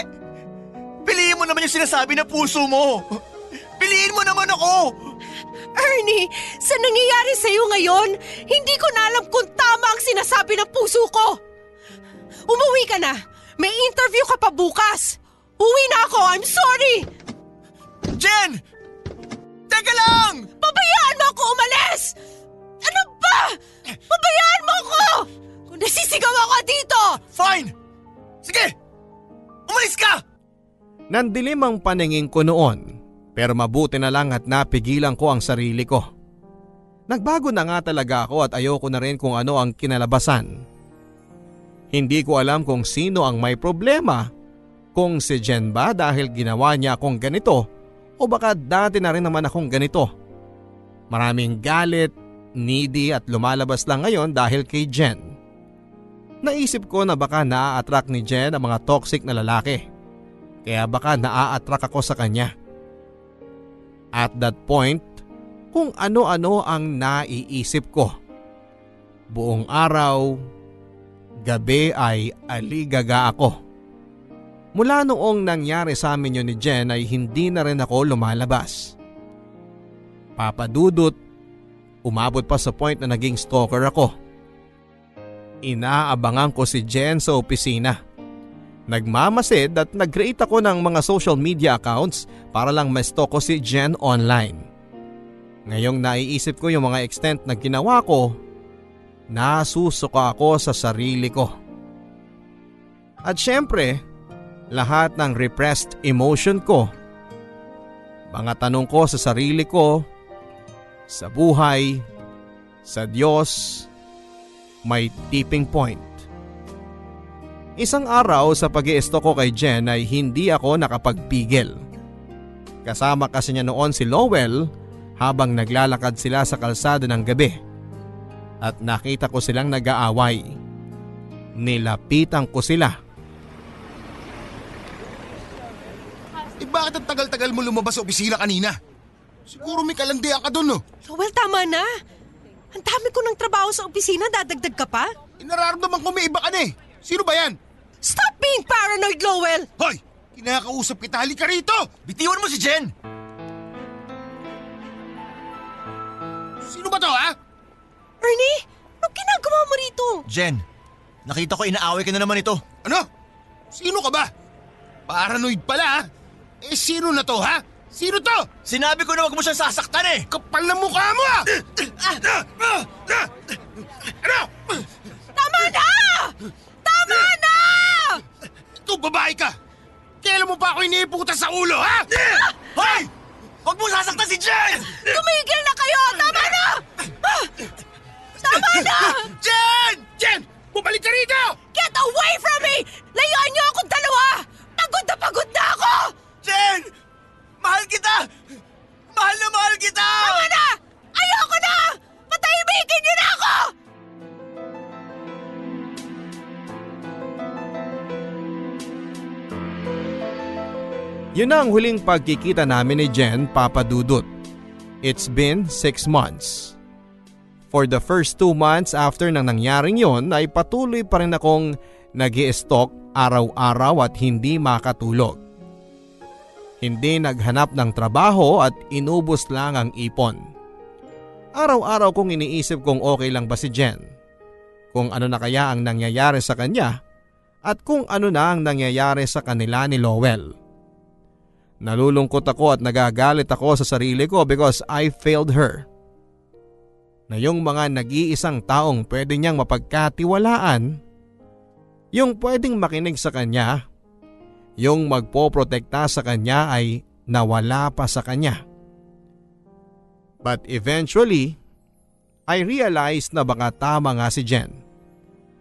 Piliin mo naman yung sinasabi na puso mo! Piliin mo naman ako! Ernie, sa nangyayari sa'yo ngayon, hindi ko na alam kung tama ang sinasabi ng puso ko. Umuwi ka na. May interview ka pa bukas. Uwi na ako. I'm sorry. Jen! Teka lang! Pabayaan mo ako umalis! Ano ba? Pabayaan mo ako! Kung nasisigaw ako dito! Fine! Sige! Umalis ka! Nandilim ang paningin ko noon. Pero mabuti na lang at napigilan ko ang sarili ko. Nagbago na nga talaga ako at ayoko na rin kung ano ang kinalabasan. Hindi ko alam kung sino ang may problema. Kung si Jen ba dahil ginawa niya akong ganito o baka dati na rin naman akong ganito. Maraming galit, needy at lumalabas lang ngayon dahil kay Jen. Naisip ko na baka naa-attract ni Jen ang mga toxic na lalaki. Kaya baka naa-attract ako sa kanya. At that point, kung ano-ano ang naiisip ko. Buong araw, gabi ay aligaga ako. Mula noong nangyari sa amin yun ni Jen ay hindi na rin ako lumalabas. Papadudot, umabot pa sa point na naging stalker ako. Inaabangan ko si Jen sa opisina. Nagmamasid at nag-create ako ng mga social media accounts para lang ma-stalk ko si Jen online. Ngayong naiisip ko yung mga extent na ginawa ko, nasusuka ako sa sarili ko. At syempre, lahat ng repressed emotion ko, mga tanong ko sa sarili ko, sa buhay, sa Diyos, may tipping point. Isang araw sa pag-i-stalk ko kay Jen ay hindi ako nakapagpigil. Kasama kasi niya noon si Lowell habang naglalakad sila sa kalsada ng gabi. At nakita ko silang nag-aaway. Nilapitan ko sila. Bakit ang tagal-tagal mo lumabas sa opisina kanina? Siguro may kalandian ka doon, no? Lowell, tama na. Ang dami ko ng trabaho sa opisina, dadagdag ka pa? Nararamdaman ko may iba ka na eh. Sino ba yan? Stop being paranoid, Lowell! Hoy! Kinakausap kita, halika rito! Bitiwan mo si Jen! Sino ba to, ha? Ernie, anong ginagawa mo rito? Jen, nakita ko inaaway ka na naman ito. Ano? Sino ka ba? Paranoid pala, ha? Eh, sino na to, ha? Sino to? Sinabi ko na wag mo siyang sasaktan eh! Kapal na mukha mo, ha? Ano? Tama na! Tama na! Ikaw, babae ka! Kailan mo pa ako iniiputan sa ulo, ha? Hoy! Wag mo sasaktan si Jen! Tumigil na kayo! Tama na! Tama na! Jen! Jen! Bumalik ka rito! Get away from me! Layuan niyo akong dalawa! Pagod na ako! Jen! Mahal kita! Mahal na mahal kita! Tama na! Ayoko na! Patahimikin niyo na ako! Yun ang huling pagkikita namin ni Jen, Papa Dudut. It's been 6 months. For the first 2 months after nang nangyaring yon ay patuloy pa rin akong nag-i-stalk araw-araw at hindi makatulog. Hindi naghanap ng trabaho at inubos lang ang ipon. Araw-araw kong iniisip kung okay lang ba si Jen, kung ano na kaya ang nangyayari sa kanya at kung ano na ang nangyayari sa kanila ni Lowell. Nalulungkot ako at nagagalit ako sa sarili ko because I failed her. Na yung mga nag-iisang taong pwede niyang mapagkatiwalaan, yung pwedeng makinig sa kanya, yung magpoprotekta sa kanya ay nawala pa sa kanya. But eventually, I realized na baka tama nga si Jen.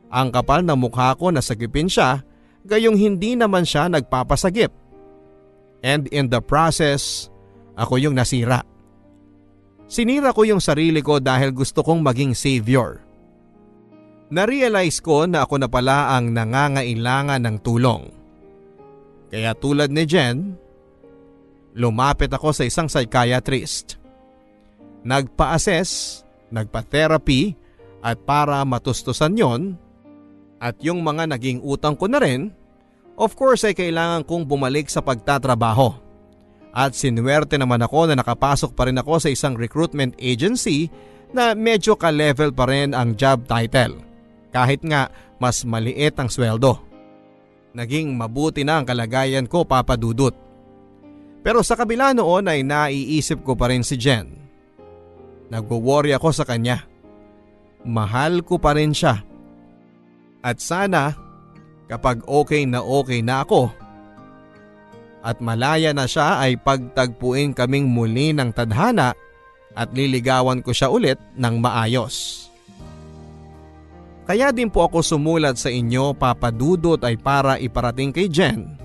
Ang kapal na mukha ko nasagipin siya, gayong hindi naman siya nagpapasagip. And in the process, ako yung nasira. Sinira ko yung sarili ko dahil gusto kong maging savior. Na-realize ko na ako na pala ang nangangailangan ng tulong. Kaya tulad ni Jen, lumapit ako sa isang psychiatrist. Nagpa-assess, nagpa-therapy at para matustusan yon at yung mga naging utang ko na rin, of course ay kailangan kong bumalik sa pagtatrabaho. At sinuwerte naman ako na nakapasok pa rin ako sa isang recruitment agency na medyo ka-level pa rin ang job title. Kahit nga mas maliit ang sweldo. Naging mabuti na ang kalagayan ko, Papa Dudut. Pero sa kabila noon ay naiisip ko pa rin si Jen. Nagwo-worry ako sa kanya. Mahal ko pa rin siya. At sana kapag okay na ako at malaya na siya ay pagtagpuin kaming muli ng tadhana at liligawan ko siya ulit ng maayos. Kaya din po ako sumulat sa inyo, Papa Dudut, ay para iparating kay Jen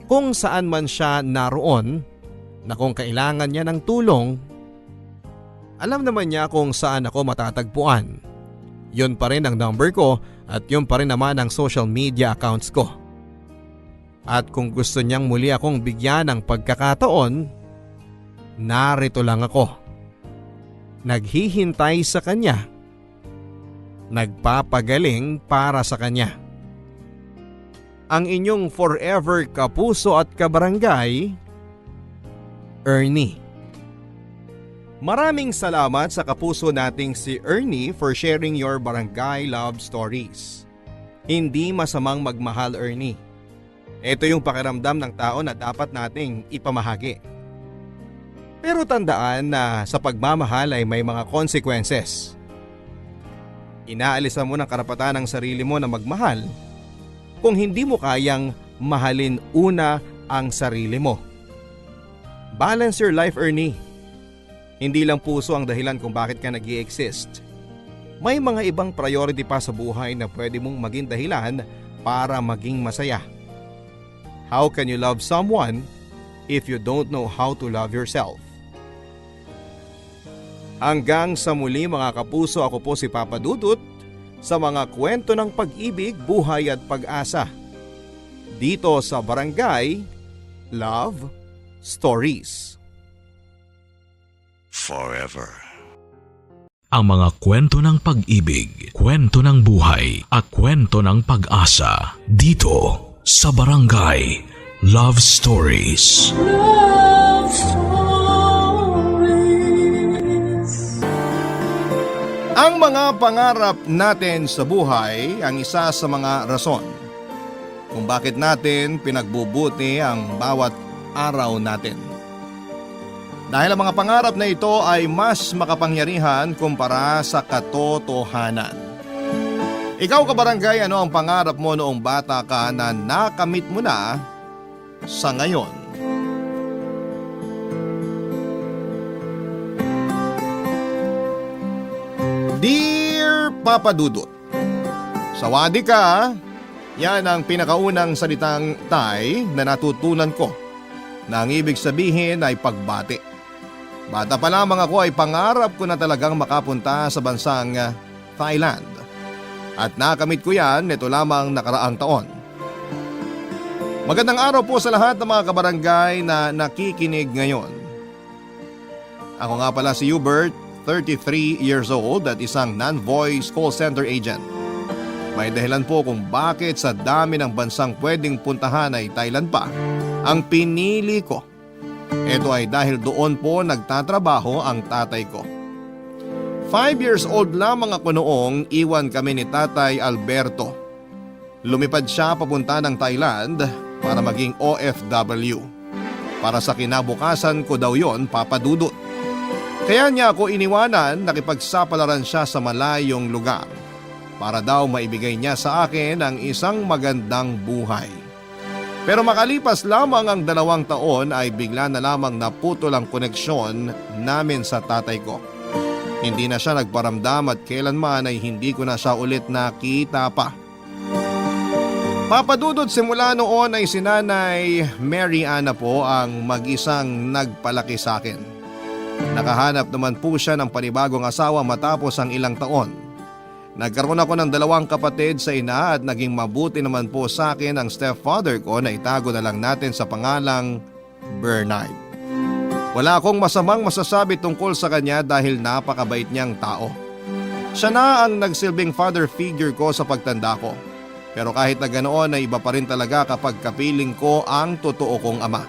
kung saan man siya naroon na kung kailangan niya ng tulong, alam naman niya kung saan ako matatagpuan. Yun pa rin ang number ko at yun pa rin naman ang social media accounts ko. At kung gusto niyang muli akong bigyan ng pagkakataon, narito lang ako. Naghihintay sa kanya. nagpapagaling para sa kanya. Ang inyong forever kapuso at kabarangay, Ernie. Maraming salamat sa kapuso nating si Ernie for sharing your barangay love stories. Hindi masamang magmahal, Ernie. Ito yung pakiramdam ng tao na dapat nating ipamahagi. Pero tandaan na sa pagmamahal ay may mga consequences. Inaalisan mo ng karapatan ng sarili mo na magmahal kung hindi mo kayang mahalin una ang sarili mo. Balance your life, Ernie. Hindi lang puso ang dahilan kung bakit ka nag-i-exist. May mga ibang priority pa sa buhay na pwede mong maging dahilan para maging masaya. How can you love someone if you don't know how to love yourself? Hanggang sa muli mga kapuso, ako po si Papa Dudut sa mga kwento ng pag-ibig, buhay at pag-asa. Dito sa Barangay Love Stories. Forever. Ang mga kwento ng pag-ibig, kwento ng buhay at kwento ng pag-asa dito sa Barangay Love Stories. Love Stories. Ang mga pangarap natin sa buhay ang isa sa mga rason kung bakit natin pinagbubuti ang bawat araw natin. Dahil ang mga pangarap na ito ay mas makapangyarihan kumpara sa katotohanan. Ikaw kabarangay, ano ang pangarap mo noong bata ka na nakamit mo na sa ngayon? Dear Papa Dudut, sawadi ka, yan ang pinakaunang salitang Tay na natutunan ko na ang ibig sabihin ay pagbati. Bata pa lamang ako ay pangarap ko na talagang makapunta sa bansang Thailand. At nakamit ko yan nito lamang nakaraang taon. Magandang araw po sa lahat ng mga kabarangay na nakikinig ngayon. Ako nga pala si Hubert, 33 years old at isang non-voice call center agent. May dahilan po kung bakit sa dami ng bansang pwedeng puntahan ay Thailand pa ang pinili ko. Ito ay dahil doon po nagtatrabaho ang tatay ko. 5 years old lamang ako noong iwan kami ni Tatay Alberto. Lumipad siya papunta ng Thailand para maging OFW. Para sa kinabukasan ko daw yon, Papa Dudut. Kaya niya ako iniwanan, nakipagsapalaran siya sa malayong lugar para daw maibigay niya sa akin ang isang magandang buhay. Pero makalipas lamang ang 2 taon ay bigla na lamang naputol ang koneksyon namin sa tatay ko. Hindi na siya nagparamdam at kailanman ay hindi ko na siya ulit nakita pa. Papa Dudut, simula noon ay si Nanay Mary Ana po ang mag-isang nagpalaki sa akin. Nakahanap naman po siya ng panibagong asawa matapos ang ilang taon. Nagkaroon ako ng 2 kapatid sa ina at naging mabuti naman po sa akin ang stepfather ko na itago na lang natin sa pangalang Bernard. Wala akong masamang masasabi tungkol sa kanya dahil napakabait niyang tao. Siya na ang nagsilbing father figure ko sa pagtanda ko. Pero kahit na ganoon ay iba pa rin talaga kapag kapiling ko ang totoo kong ama.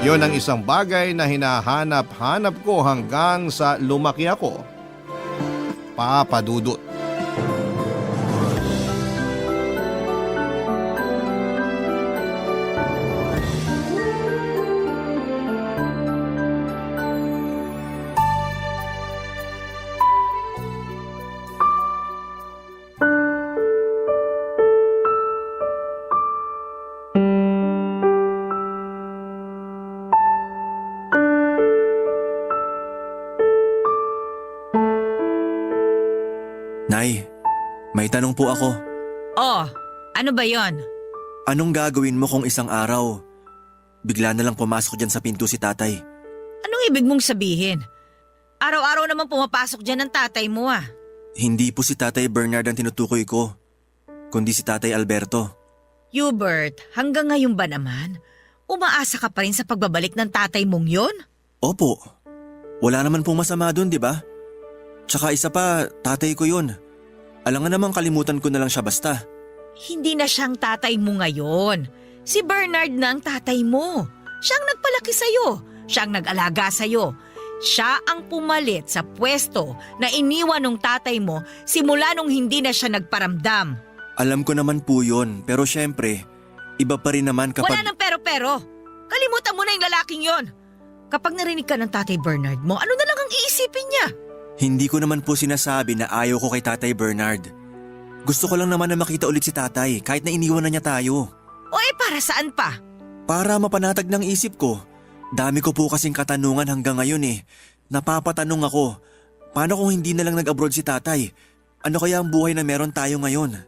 Yon ang isang bagay na hinahanap-hanap ko hanggang sa lumaki ako. Papa Dudut. Nay, may tanong po ako. Oh, ano ba yon? Anong gagawin mo kung isang araw bigla na lang pumasok dyan sa pinto si tatay? Anong ibig mong sabihin? Araw-araw naman pumapasok dyan ng tatay mo ah. Hindi po si Tatay Bernard ang tinutukoy ko, kundi si Tatay Alberto. Hubert, hanggang ngayon ba naman? Umaasa ka pa rin sa pagbabalik ng tatay mong yon? Opo, wala naman pong masama dun, di ba? Tsaka isa pa, tatay ko yun. Alangan namang kalimutan ko na lang siya basta. Hindi na siyang tatay mo ngayon. Si Bernard na ang tatay mo. Siyang nagpalaki sa'yo. Siyang nag-alaga sa'yo. Siya ang pumalit sa pwesto na iniwan ng tatay mo simula nung hindi na siya nagparamdam. Alam ko naman po yun, pero syempre, iba pa rin naman kapag... Wala nang pero-pero. Kalimutan mo na yung lalaking yon. Kapag narinig ka ng tatay Bernard mo, ano na lang ang iisipin niya? Hindi ko naman po sinasabi na ayaw ko kay Tatay Bernard. Gusto ko lang naman na makita ulit si tatay kahit na iniwan na niya tayo. Para saan pa? Para mapanatag ng isip ko. Dami ko po kasing katanungan hanggang ngayon eh. Napapatanong ako, paano kung hindi na lang nag-abroad si tatay? Ano kaya ang buhay na meron tayo ngayon?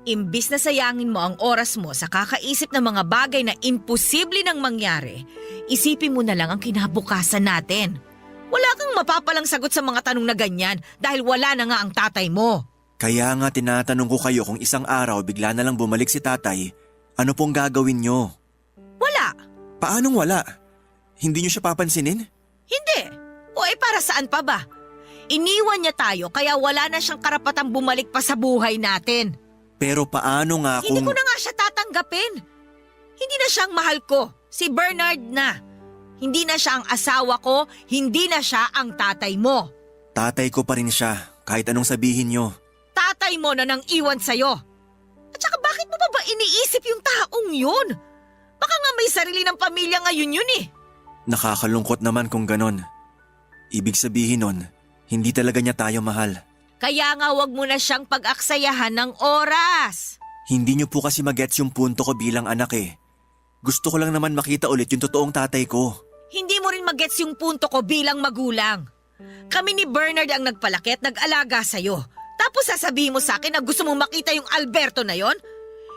Imbis na sayangin mo ang oras mo sa kakaisip ng mga bagay na imposible nang mangyari, isipin mo na lang ang kinabukasan natin. Wala kang mapapalang sagot sa mga tanong na ganyan dahil wala na nga ang tatay mo. Kaya nga tinatanong ko kayo kung isang araw bigla na lang bumalik si tatay, ano pong gagawin nyo? Wala. Paanong wala? Hindi nyo siya papansinin? Hindi. Para saan pa ba? Iniwan niya tayo kaya wala na siyang karapatang bumalik pa sa buhay natin. Pero paano nga kung... Hindi ko na nga siya tatanggapin. Hindi na siyang mahal ko. Si Bernard na. Hindi na siya ang asawa ko, hindi na siya ang tatay mo. Tatay ko pa rin siya, kahit anong sabihin nyo. Tatay mo na nang iwan sa'yo. At saka bakit mo pa ba iniisip yung taong yun? Baka nga may sarili ng pamilya ngayon yun eh. Nakakalungkot naman kung ganon. Ibig sabihin nun, hindi talaga niya tayo mahal. Kaya nga wag mo na siyang pag-aksayahan ng oras. Hindi niyo po kasi magets yung punto ko bilang anak eh. Gusto ko lang naman makita ulit yung totoong tatay ko. Hindi mo rin magets yung punto ko bilang magulang. Kami ni Bernard ang nagpalaki at nag-alaga sa'yo. Tapos sasabihin mo sa akin na gusto mong makita yung Alberto na yon?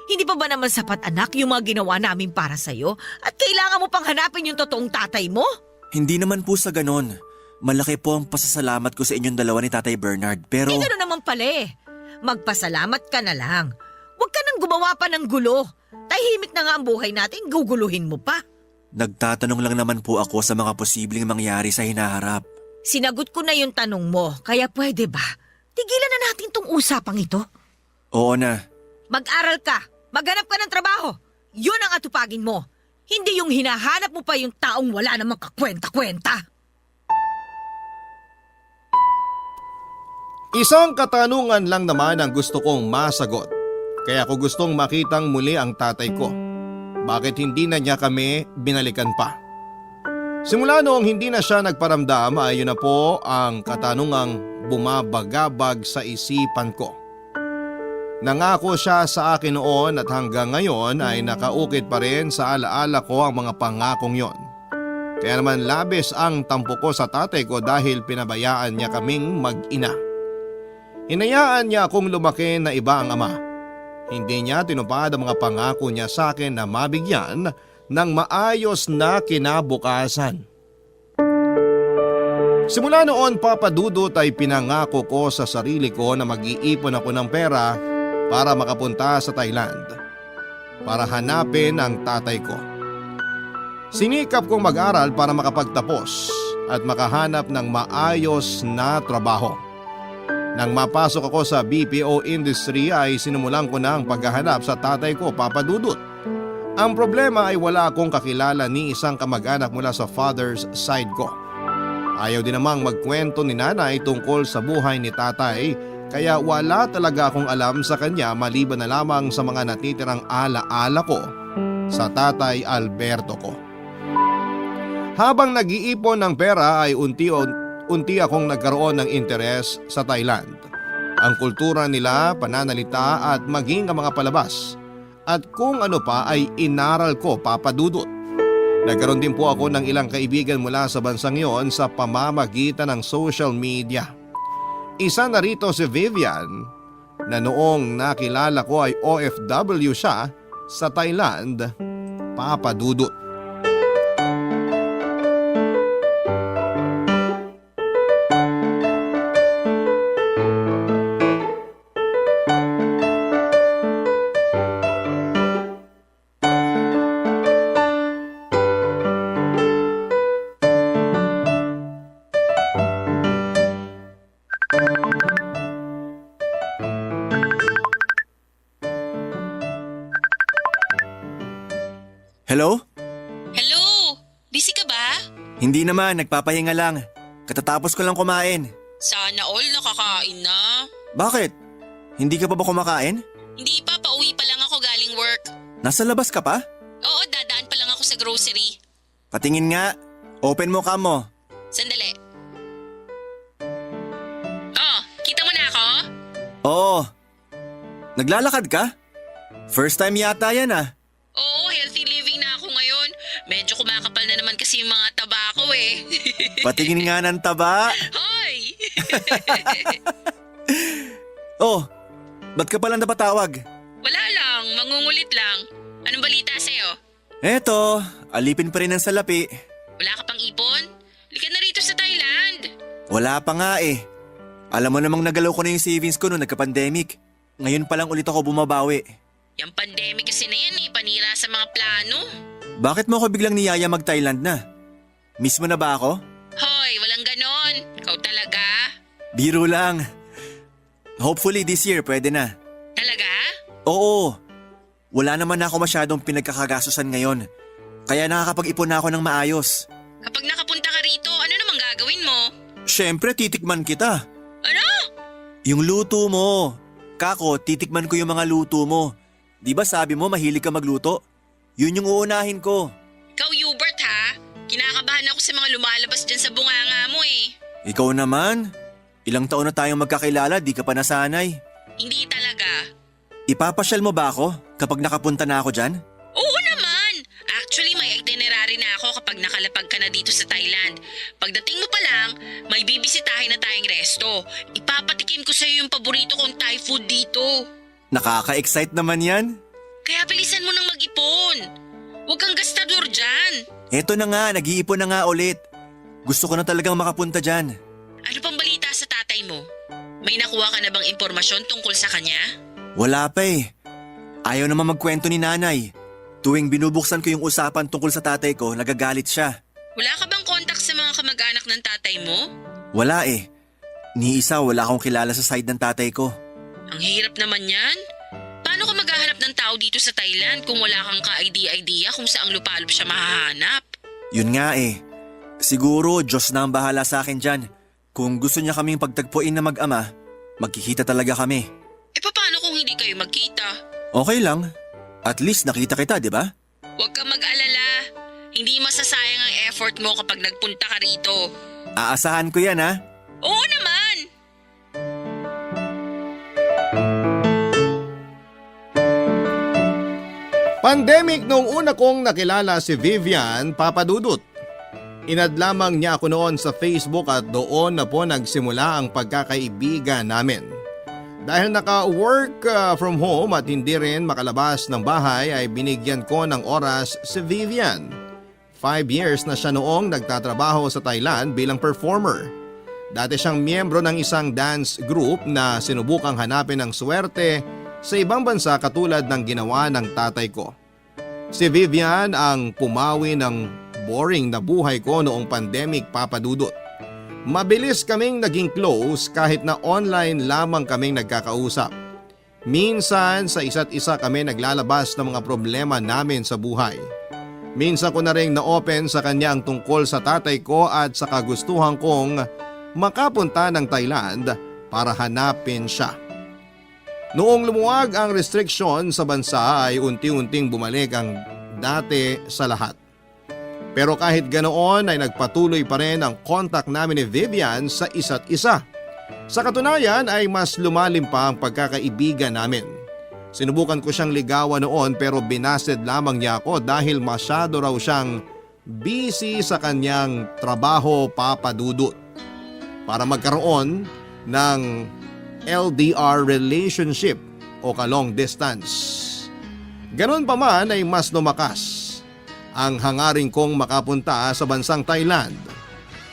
Hindi pa ba naman sapat anak yung mga ginawa namin para sa'yo? At kailangan mo pang hanapin yung totoong tatay mo? Hindi naman po sa ganon. Malaki po ang pasasalamat ko sa inyong dalawa ni Tatay Bernard, pero... Gano'n naman pala eh. Magpasalamat ka na lang. Huwag ka nang gumawa pa ng gulo. Tahimik na nga ang buhay natin, guguluhin mo pa. Nagtatanong lang naman po ako sa mga posibleng mangyari sa hinaharap. Sinagot ko na yung tanong mo, kaya pwede ba? Tigilan na natin tong usapang ito. Oo na. Mag-aral ka, maghanap ka ng trabaho. Yun ang atupagin mo. Hindi yung hinahanap mo pa yung taong wala namang kakwenta-kwenta. Isang katanungan lang naman ang gusto kong masagot. Kaya ko gustong makitang muli ang tatay ko. Bakit hindi na niya kami binalikan pa? Simula noong hindi na siya nagparamdam ay yun na po ang katanungang bumabagabag sa isipan ko. Nangako siya sa akin noon at hanggang ngayon ay nakaukit pa rin sa alaala ko ang mga pangakong yon. Kaya naman labis ang tampo ko sa tatay ko dahil pinabayaan niya kaming mag-ina. Hinayaan niya akong lumaki na iba ang ama. Hindi niya tinupad ang mga pangako niya sa akin na mabigyan ng maayos na kinabukasan. Simula noon, Papa Dudut, ay pinangako ko sa sarili ko na mag-iipon ako ng pera para makapunta sa Thailand para hanapin ang tatay ko. Sinikap kong mag-aral para makapagtapos at makahanap ng maayos na trabaho. Nang mapasok ako sa BPO industry ay sinimulan ko na ang paghahanap sa tatay ko, Papa Dudut. Ang problema ay wala akong kakilala ni isang kamag-anak mula sa father's side ko. Ayaw din namang magkwento ni nanay tungkol sa buhay ni tatay kaya wala talaga akong alam sa kanya maliban na lamang sa mga natitirang ala-ala ko sa tatay Alberto ko. Habang nag-iipon ng pera ay unti akong nagkaroon ng interes sa Thailand. Ang kultura nila, pananalita at maging ang mga palabas. At kung ano pa ay inaral ko, Papa Dudut. Nagkaroon din po ako ng ilang kaibigan mula sa bansang iyon sa pamamagitan ng social media. Isa na rito si Vivian na noong nakilala ko ay OFW siya sa Thailand, Papa Dudut. Hindi naman, nagpapahinga lang. Katatapos ko lang kumain. Sana all nakakain na. Bakit? Hindi ka pa ba kumakain? Hindi pa, pauwi pa lang ako galing work. Nasa labas ka pa? Oo, dadaan pa lang ako sa grocery. Patingin nga. Open mo cam mo. Sandali. Oh, kita mo na ako? Oo. Naglalakad ka? First time yata yan ah. Oo, healthy living na ako ngayon. Medyo kumakapal na naman kasi yung mga taba ko eh. Patingin nga ng taba. Hoy! Oh, ba't ka palang napatawag? Wala lang, mangungulit lang. Anong balita sa'yo? Eto, alipin pa rin ang salapi. Wala ka pang ipon? Lika na rito sa Thailand. Wala pa nga eh. Alam mo namang nagalaw ko na yung savings ko noong nagka-pandemic. Ngayon pa lang ulit ako bumabawi. Yung pandemic kasi na yan eh, panira sa mga plano. Bakit mo ako biglang niyaya mag-Thailand na? Miss mo na ba ako? Hoy, walang ganon. Ikaw talaga? Biro lang. Hopefully this year pwede na. Talaga? Oo. Wala naman ako masyadong pinagkakagastusan ngayon. Kaya nakakapag-ipon na ako ng maayos. Kapag nakapunta ka rito, ano namang gagawin mo? Siyempre titikman kita. Ano? Yung luto mo. Kako, titikman ko yung mga luto mo. Di ba sabi mo mahilig ka magluto? Yun yung uunahin ko. Ikaw, Hubert ha? Kinakabahan ako sa mga lumalabas dyan sa bunganga mo eh. Ikaw naman? Ilang taon na tayong magkakilala, di ka pa nasanay. Hindi talaga. Ipapasyal mo ba ako kapag nakapunta na ako dyan? Oo naman! Actually, may itinerary na ako kapag nakalapag ka na dito sa Thailand. Pagdating mo pa lang, may bibisitahin na tayong resto. Ipapatikim ko sa'yo yung paborito kong Thai food dito. Nakaka-excite naman yan. Kaya bilisan mo nang mag-ipon. Huwag kang gastador dyan. Eto na nga, nag-iipon na nga ulit. Gusto ko na talagang makapunta dyan. Ano pang balita sa tatay mo? May nakuha ka na bang impormasyon tungkol sa kanya? Wala pa eh. Ayaw naman magkwento ni nanay. Tuwing binubuksan ko yung usapan tungkol sa tatay ko, nagagalit siya. Wala ka bang contact sa mga kamag-anak ng tatay mo? Wala eh. Ni isa wala akong kilala sa side ng tatay ko. Ang hirap naman yan. Paano ka maghahanap ng tao dito sa Thailand kung wala kang ka-idea kung saang lupalop siya mahahanap? Yun nga eh. Siguro Diyos na ang bahala sa akin dyan. Kung gusto niya kaming pagtagpuin na mag-ama, magkikita talaga kami. E paano kung hindi kayo magkita? Okay lang. At least nakita kita, di ba? Huwag kang mag-alala. Hindi masasayang ang effort mo kapag nagpunta ka rito. Aasahan ko yan ha. Oo naman! Pandemic noong una kong nakilala si Vivian Papadudut. Inad lamang niya ako noon sa Facebook at doon na po nagsimula ang pagkakaibigan namin. Dahil naka-work from home at hindi rin makalabas ng bahay ay binigyan ko ng oras si Vivian. 5 years na siya noong nagtatrabaho sa Thailand bilang performer. Dati siyang miyembro ng isang dance group na sinubukang hanapin ng swerte sa ibang bansa katulad ng ginawa ng tatay ko. Si Vivian ang pumawi ng boring na buhay ko noong pandemic, Papadudut. Mabilis kaming naging close kahit na online lamang kaming nagkakausap. Minsan sa isa't isa kami naglalabas ng mga problema namin sa buhay. Minsan ko na rin na-open sa kanya ang tungkol sa tatay ko at sa kagustuhan kong makapunta ng Thailand para hanapin siya. Noong lumuwag ang restriction sa bansa ay unti-unting bumalik ang dati sa lahat. Pero kahit ganoon ay nagpatuloy pa rin ang contact namin ni Vivian sa isa't isa. Sa katunayan ay mas lumalim pa ang pagkakaibigan namin. Sinubukan ko siyang ligawan noon pero binasted lamang niya ako dahil masyado raw siyang busy sa kanyang trabaho, Papadudut. Para magkaroon ng LDR relationship o ka-long distance. Ganon pa man ay mas lumakas ang hangarin kong makapunta sa bansang Thailand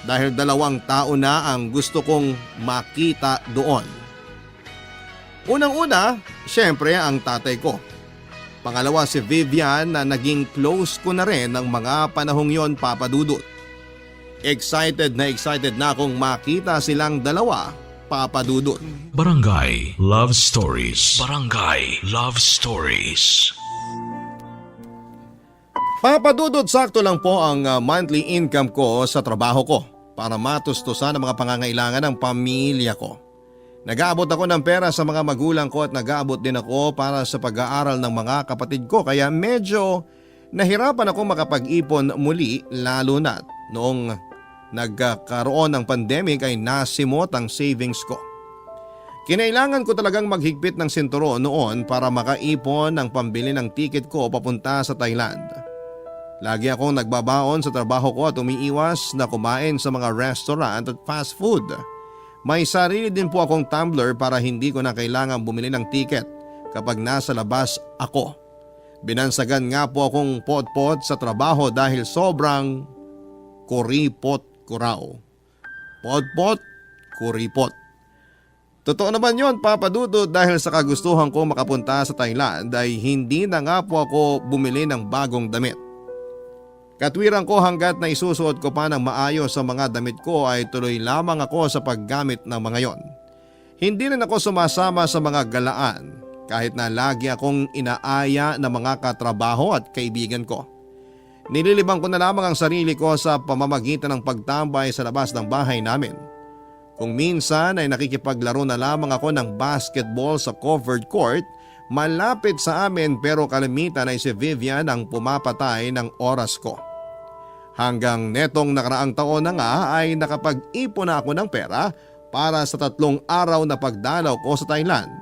dahil 2 taon na ang gusto kong makita doon. Unang-una, syempre ang tatay ko. Pangalawa si Vivian na naging close ko na rin ng mga panahong yon, Papadudut. Excited na akong makita silang dalawa, Papadudut. Barangay Love Stories. Barangay Love Stories. Papadudod, sakto lang po ang monthly income ko sa trabaho ko para matustusan ang mga pangangailangan ng pamilya ko. Nag-aabot ako ng pera sa mga magulang ko at nag-aabot din ako para sa pag-aaral ng mga kapatid ko, kaya medyo nahirapan ako makapag-ipon muli, lalo na noong nagkaroon ng pandemic ay nasimot ang savings ko. Kinailangan ko talagang maghigpit ng sinturon noon para makaipon ng pambili ng tiket ko papunta sa Thailand. Lagi akong nagbabaon sa trabaho ko at umiiwas na kumain sa mga restaurant at fast food. May sarili din po akong tumbler para hindi ko na kailangan bumili ng tiket kapag nasa labas ako. Binansagan nga po akong pot-pot sa trabaho dahil sobrang kuripot ko raw. Pot-pot, kuripot. Totoo naman yon, Papa Dudut, dahil sa kagustuhan ko makapunta sa Thailand ay hindi na nga po ako bumili ng bagong damit. Katwiran ko hanggat na isusuot ko pa ng maayos sa mga damit ko ay tuloy lamang ako sa paggamit ng mga yon. Hindi rin ako sumasama sa mga galaan kahit na lagi akong inaaya ng mga katrabaho at kaibigan ko. Nililibang ko na lamang ang sarili ko sa pamamagitan ng pagtambay sa labas ng bahay namin. Kung minsan ay nakikipaglaro na lamang ako ng basketball sa covered court malapit sa amin, pero kalimitan ay si Vivian ang pumapatay ng oras ko. Hanggang netong nakaraang taon na nga ay nakapag-ipon na ako ng pera para sa 3 araw na pagdalaw ko sa Thailand.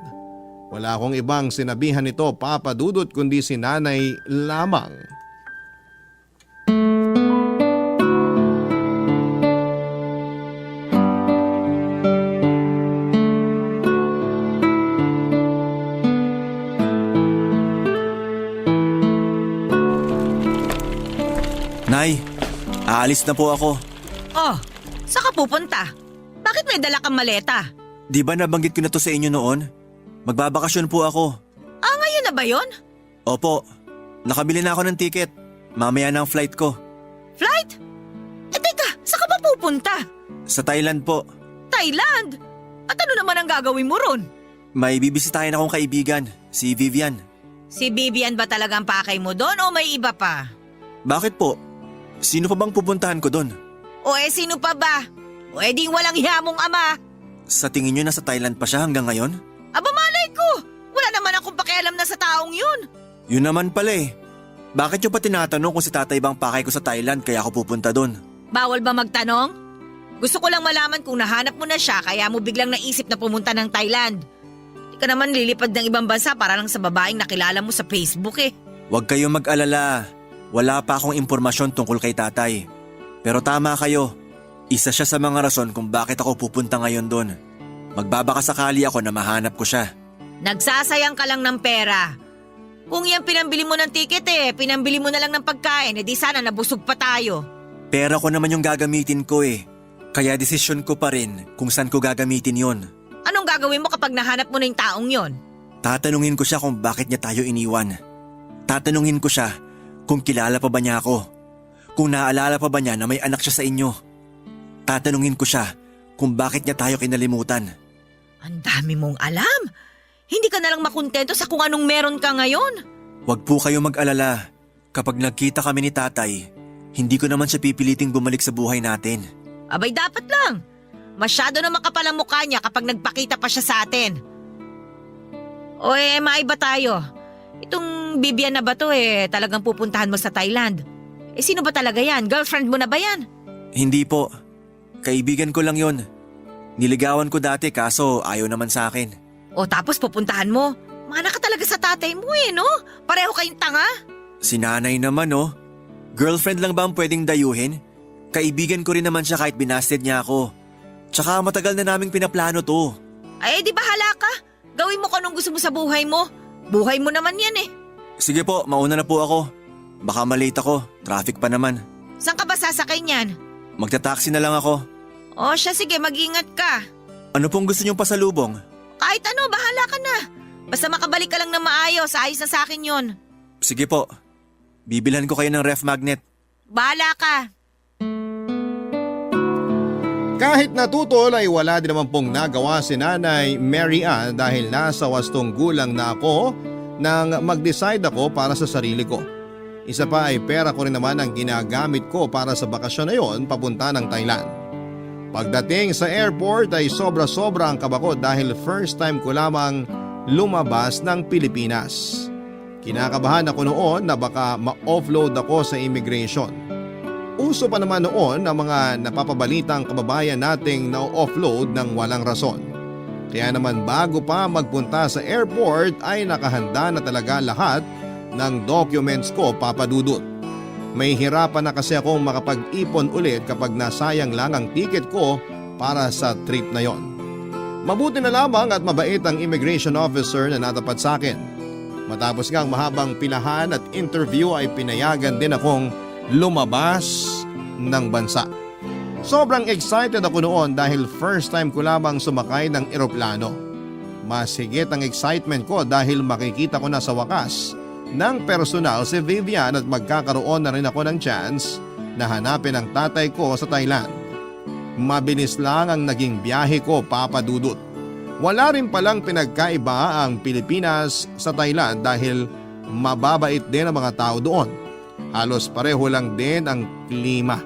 Wala akong ibang sinabihan nito, Papa Dudut, kundi si nanay lamang. Nay, aalis na po ako. Oh, saan ka pupunta? Bakit may dala kang maleta? Di ba nabanggit ko na to sa inyo noon? Magbabakasyon po ako. Ah, ngayon na ba yon? Opo, nakabili na ako ng ticket. Mamaya na ang flight ko. Flight? Eh teka, saan ka ba pupunta? Sa Thailand po. Thailand? At ano naman ang gagawin mo ron? May bibisitahin akong kaibigan, si Vivian. Si Vivian ba talagang pakay mo doon o may iba pa? Bakit po? Sino pa bang pupuntahan ko doon? O sino pa ba? O di walang hiyamong ama. Sa tingin nyo nasa Thailand pa siya hanggang ngayon? Aba malay ko! Wala naman akong pakialam na sa taong yun. Yun naman pala eh. Bakit nyo pa tinatanong kung si tatay bang pakay ko sa Thailand kaya ako pupunta doon? Bawal ba magtanong? Gusto ko lang malaman kung nahanap mo na siya kaya mo biglang naisip na pumunta ng Thailand. Di ka naman lilipad ng ibang bansa para lang sa babaeng nakilala mo sa Facebook eh. Huwag kayong mag-alala. Wala pa akong impormasyon tungkol kay tatay. Pero tama kayo. Isa siya sa mga rason kung bakit ako pupunta ngayon doon. Magbabakasakali ako na mahanap ko siya. Nagsasayang ka lang ng pera. Kung yan pinambili mo ng ticket pinambili mo na lang ng pagkain, di sana nabusog pa tayo. Pera ko naman yung gagamitin ko eh. Kaya desisyon ko pa rin kung saan ko gagamitin yon. Anong gagawin mo kapag nahanap mo na yung taong yon? Tatanungin ko siya kung bakit niya tayo iniwan. Tatanungin ko siya kung kilala pa ba niya ako. Kung naaalala pa ba niya na may anak siya sa inyo. Tatanungin ko siya kung bakit niya tayo kinalimutan. Ang dami mong alam. Hindi ka nalang makontento sa kung anong meron ka ngayon. Huwag po kayo mag-alala. Kapag nagkita kami ni tatay, hindi ko naman siya pipiliting bumalik sa buhay natin. Abay dapat lang. Masyado na makapal ang mukha niya kapag nagpakita pa siya sa atin. O maiba tayo. Itong Vivian na ba to talagang pupuntahan mo sa Thailand? Sino ba talaga yan? Girlfriend mo na ba yan? Hindi po. Kaibigan ko lang yon. Niligawan ko dati kaso ayaw naman sa akin. O tapos pupuntahan mo? Mana ka talaga sa tatay mo no? Pareho kayong tanga. Si nanay naman Girlfriend lang ba ang pwedeng dayuhin? Kaibigan ko rin naman siya kahit binasted niya ako. Tsaka matagal na naming pinaplano to. Ay di bahala ka. Gawin mo kung anong gusto mo sa buhay mo. Buhay mo naman yan Sige po, mauna na po ako. Baka malate ako, traffic pa naman. Saan ka ba sasakay niyan? Magta-taxi na lang ako. O siya sige, mag-ingat ka. Ano pong gusto niyong pasalubong? Kahit ano, bahala ka na. Basta makabalik ka lang na maayos, ayos na sa akin yon. Sige po, bibilhan ko kayo ng ref magnet. Bahala ka. Kahit natutol ay wala din naman pong nagawa si Nanay Mary Ann dahil nasa 8 gulang na ako nang mag-decide ako para sa sarili ko. Isa pa ay pera ko rin naman ang ginagamit ko para sa bakasyon na yon papunta ng Thailand. Pagdating sa airport ay sobra-sobra ang kaba ko dahil first time ko lamang lumabas ng Pilipinas. Kinakabahan ako noon na baka ma-offload ako sa immigration. Uso pa naman noon ang mga napapabalitang kababayan nating na-offload ng walang rason. Kaya naman bago pa magpunta sa airport ay nakahanda na talaga lahat ng documents ko, Papa Dudut. May hirapan na kasi akong makapag-ipon ulit kapag nasayang lang ang ticket ko para sa trip na yon. Mabuti na lamang at mabait ang immigration officer na natapat sa akin. Matapos ngang mahabang pilahan at interview ay pinayagan din akong lumabas ng bansa. Sobrang excited ako noon dahil first time ko lamang sumakay ng eroplano. Mas higit ang excitement ko dahil makikita ko na sa wakas ng personal si Vivian at magkakaroon na rin ako ng chance na hanapin ang tatay ko sa Thailand. Mabilis lang ang naging biyahe ko, Papa Dudut. Wala rin palang pinagkaiba ang Pilipinas sa Thailand dahil mababait din ang mga tao doon. Halos pareho lang din ang klima.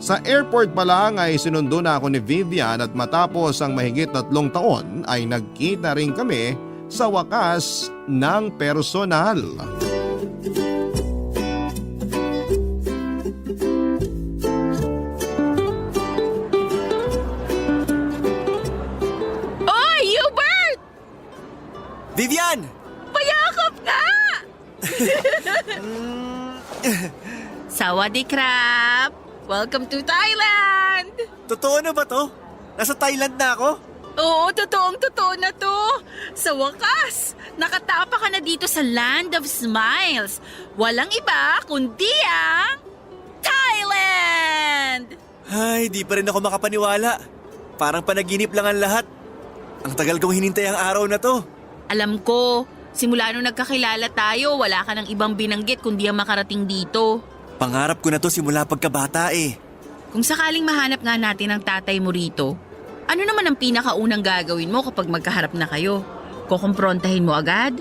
Sa airport pa lang ay sinundo na ako ni Vivian at matapos ang mahigit 3 taon ay nagkita rin kami sa wakas ng personal. Oy, Hubert! Vivian! Payakap nga! Sawadee krap! Welcome to Thailand! Totoo na ba to? Nasa Thailand na ako? Oo, totoo na to. Sa wakas, nakatapa ka na dito sa Land of Smiles. Walang iba kundi ang Thailand! Ay, di pa rin ako makapaniwala. Parang panaginip lang ang lahat. Ang tagal kong hinintay ang araw na to. Alam ko, simula nung nagkakilala tayo, wala ka ng ibang binanggit kundi ang makarating dito. Pangarap ko na to simula pagkabata eh. Kung sakaling mahanap nga natin ang tatay mo rito, ano naman ang pinakaunang gagawin mo kapag magkaharap na kayo? Kukumprontahin mo agad?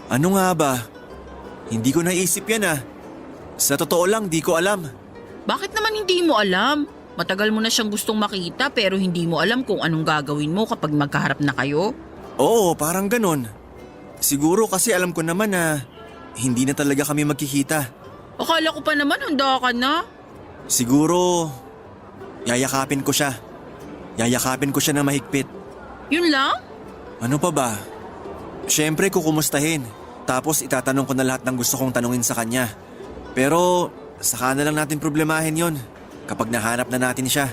Ano nga ba? Hindi ko naisip yan ah. Sa totoo lang, di ko alam. Bakit naman hindi mo alam? Matagal mo na siyang gustong makita pero hindi mo alam kung anong gagawin mo kapag magkaharap na kayo? Oo, parang ganon. Siguro kasi alam ko naman na hindi na talaga kami magkikita. Akala ko pa naman handa ka na. Siguro, yayakapin ko siya. Yayakapin ko siya na mahigpit. Yun lang? Ano pa ba? Siyempre kukumustahin. Tapos itatanong ko na lahat ng gusto kong tanungin sa kanya. Pero saka na lang natin problemahin yon kapag nahanap na natin siya.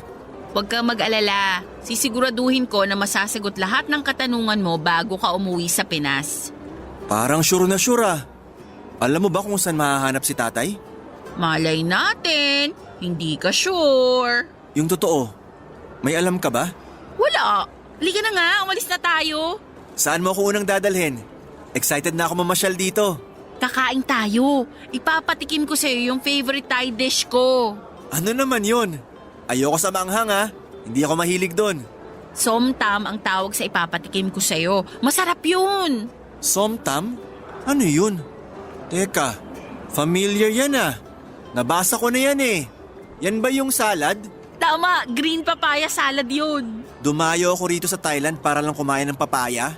Huwag kang mag-alala. Sisiguraduhin ko na masasagot lahat ng katanungan mo bago ka umuwi sa Pinas. Parang sure na sure ah. Alam mo ba kung saan mahahanap si tatay? Malay natin. Hindi ka sure. Yung totoo, may alam ka ba? Wala. Halika na nga, umalis na tayo. Saan mo ako unang dadalhin? Excited na ako mamasyal dito. Kakain tayo. Ipapatikim ko sa'yo yung favorite Thai dish ko. Ano naman yun? Ayoko sa manghang ha. Hindi ako mahilig doon. Somtam ang tawag sa ipapatikim ko sa'yo. Masarap yun. Somtam? Ano yun? Teka, familiar yan ah. Nabasa ko na yan eh. Yan ba yung salad? Tama, green papaya salad yun. Dumayo ako rito sa Thailand para lang kumain ng papaya.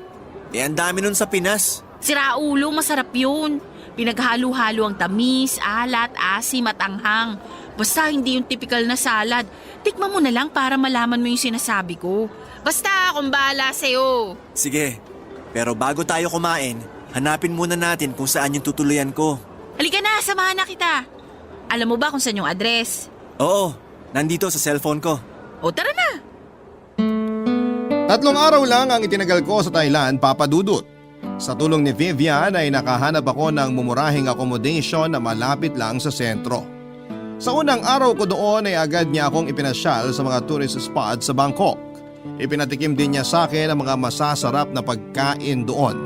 Ang dami nun sa Pinas. Siraulo, masarap yun. Pinaghalo-halo ang tamis, alat, asim at anghang. Basta hindi yung typical na salad. Tikman mo na lang para malaman mo yung sinasabi ko. Basta akong bahala sa'yo. Sige, pero bago tayo kumain, hanapin muna natin kung saan yung tutuluyan ko. Halika na, samahan na kita. Alam mo ba kung saan yung address? Oo, nandito sa cellphone ko. O tara na. 3 araw lang ang itinagal ko sa Thailand, Papa Dudut. Sa tulong ni Vivian ay nakahanap ako ng mumurahing accommodation na malapit lang sa sentro. Sa unang araw ko doon ay agad niya akong ipinasyal sa mga tourist spot sa Bangkok. Ipinatikim din niya sa akin ang mga masasarap na pagkain doon.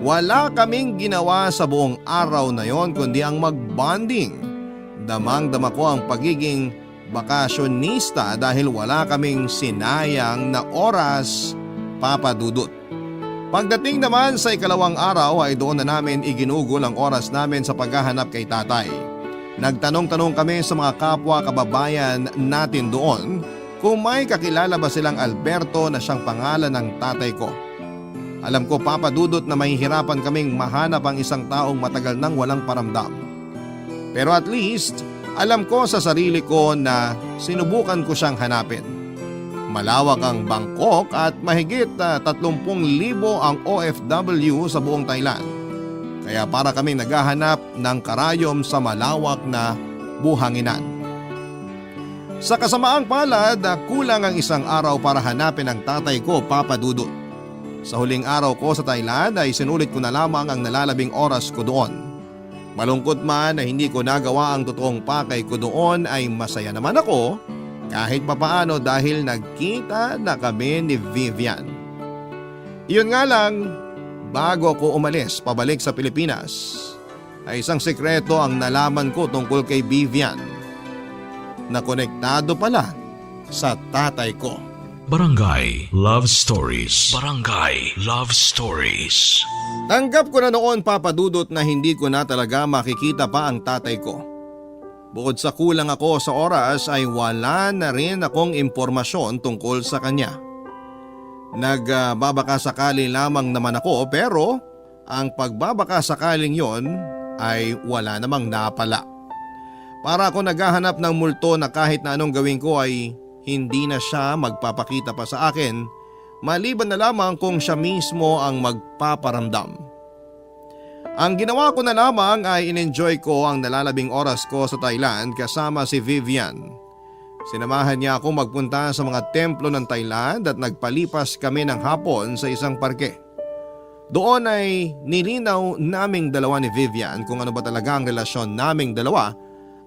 Wala kaming ginawa sa buong araw na yon kundi ang mag-bonding. Damang-dama ko ang pagiging bakasyonista dahil wala kaming sinayang na oras, Papa Dudut. Pagdating naman sa ikalawang araw ay doon na namin iginugol ang oras namin sa paghahanap kay tatay. Nagtanong-tanong kami sa mga kapwa kababayan natin doon kung may kakilala ba silang Alberto na siyang pangalan ng tatay ko. Alam ko, Papa Dudut, na mahihirapan kaming mahanap ang isang taong matagal nang walang paramdam. Pero at least, alam ko sa sarili ko na sinubukan ko siyang hanapin. Malawak ang Bangkok at mahigit 30,000 ang OFW sa buong Thailand. Kaya para kami naghahanap ng karayom sa malawak na buhanginan. Sa kasamaang palad, kulang ang isang araw para hanapin ang tatay ko, Papa Dudut. Sa huling araw ko sa Thailand ay sinulit ko na lamang ang nalalabing oras ko doon. Malungkot man na hindi ko nagawa ang totoong pakay ko doon ay masaya naman ako kahit papaano dahil nagkita na kami ni Vivian. Iyon nga lang, bago ko umalis pabalik sa Pilipinas, ay isang sekreto ang nalaman ko tungkol kay Vivian na konektado pala sa tatay ko. Barangay Love Stories. Barangay Love Stories. Tanggap ko na noon, Papa Dudut, na hindi ko na talaga makikita pa ang tatay ko. Bukod sa kulang ako sa oras ay wala na rin akong impormasyon tungkol sa kanya. Nagbabakasakali lamang naman ako pero ang pagbabakasakaling yon ay wala namang napala. Para ako naghahanap ng multo na kahit na anong gawin ko ay hindi na siya magpapakita pa sa akin, maliban na lamang kung siya mismo ang magpaparamdam. Ang ginawa ko na lamang ay in-enjoy ko ang nalalabing oras ko sa Thailand kasama si Vivian. Sinamahan niya ako magpunta sa mga templo ng Thailand at nagpalipas kami ng hapon sa isang parke. Doon ay nilinaw naming dalawa ni Vivian kung ano ba talaga ang relasyon naming dalawa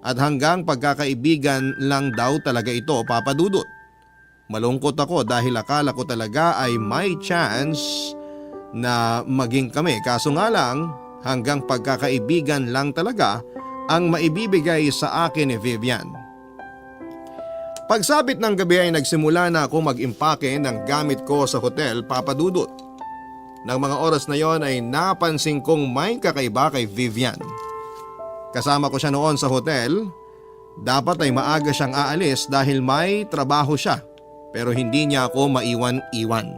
at hanggang pagkakaibigan lang daw talaga ito, Papa Dudut. Malungkot ako dahil akala ko talaga ay may chance na maging kami, kaso nga lang hanggang pagkakaibigan lang talaga ang maibibigay sa akin ni Vivian. Pagsapit ng gabi ay nagsimula na ako mag-impake ng gamit ko sa hotel, Papa Dudut. Nang mga oras na yon ay napansin kong may kakaiba kay Vivian. Kasama ko siya noon sa hotel. Dapat ay maaga siyang aalis dahil may trabaho siya pero hindi niya ako maiwan-iwan.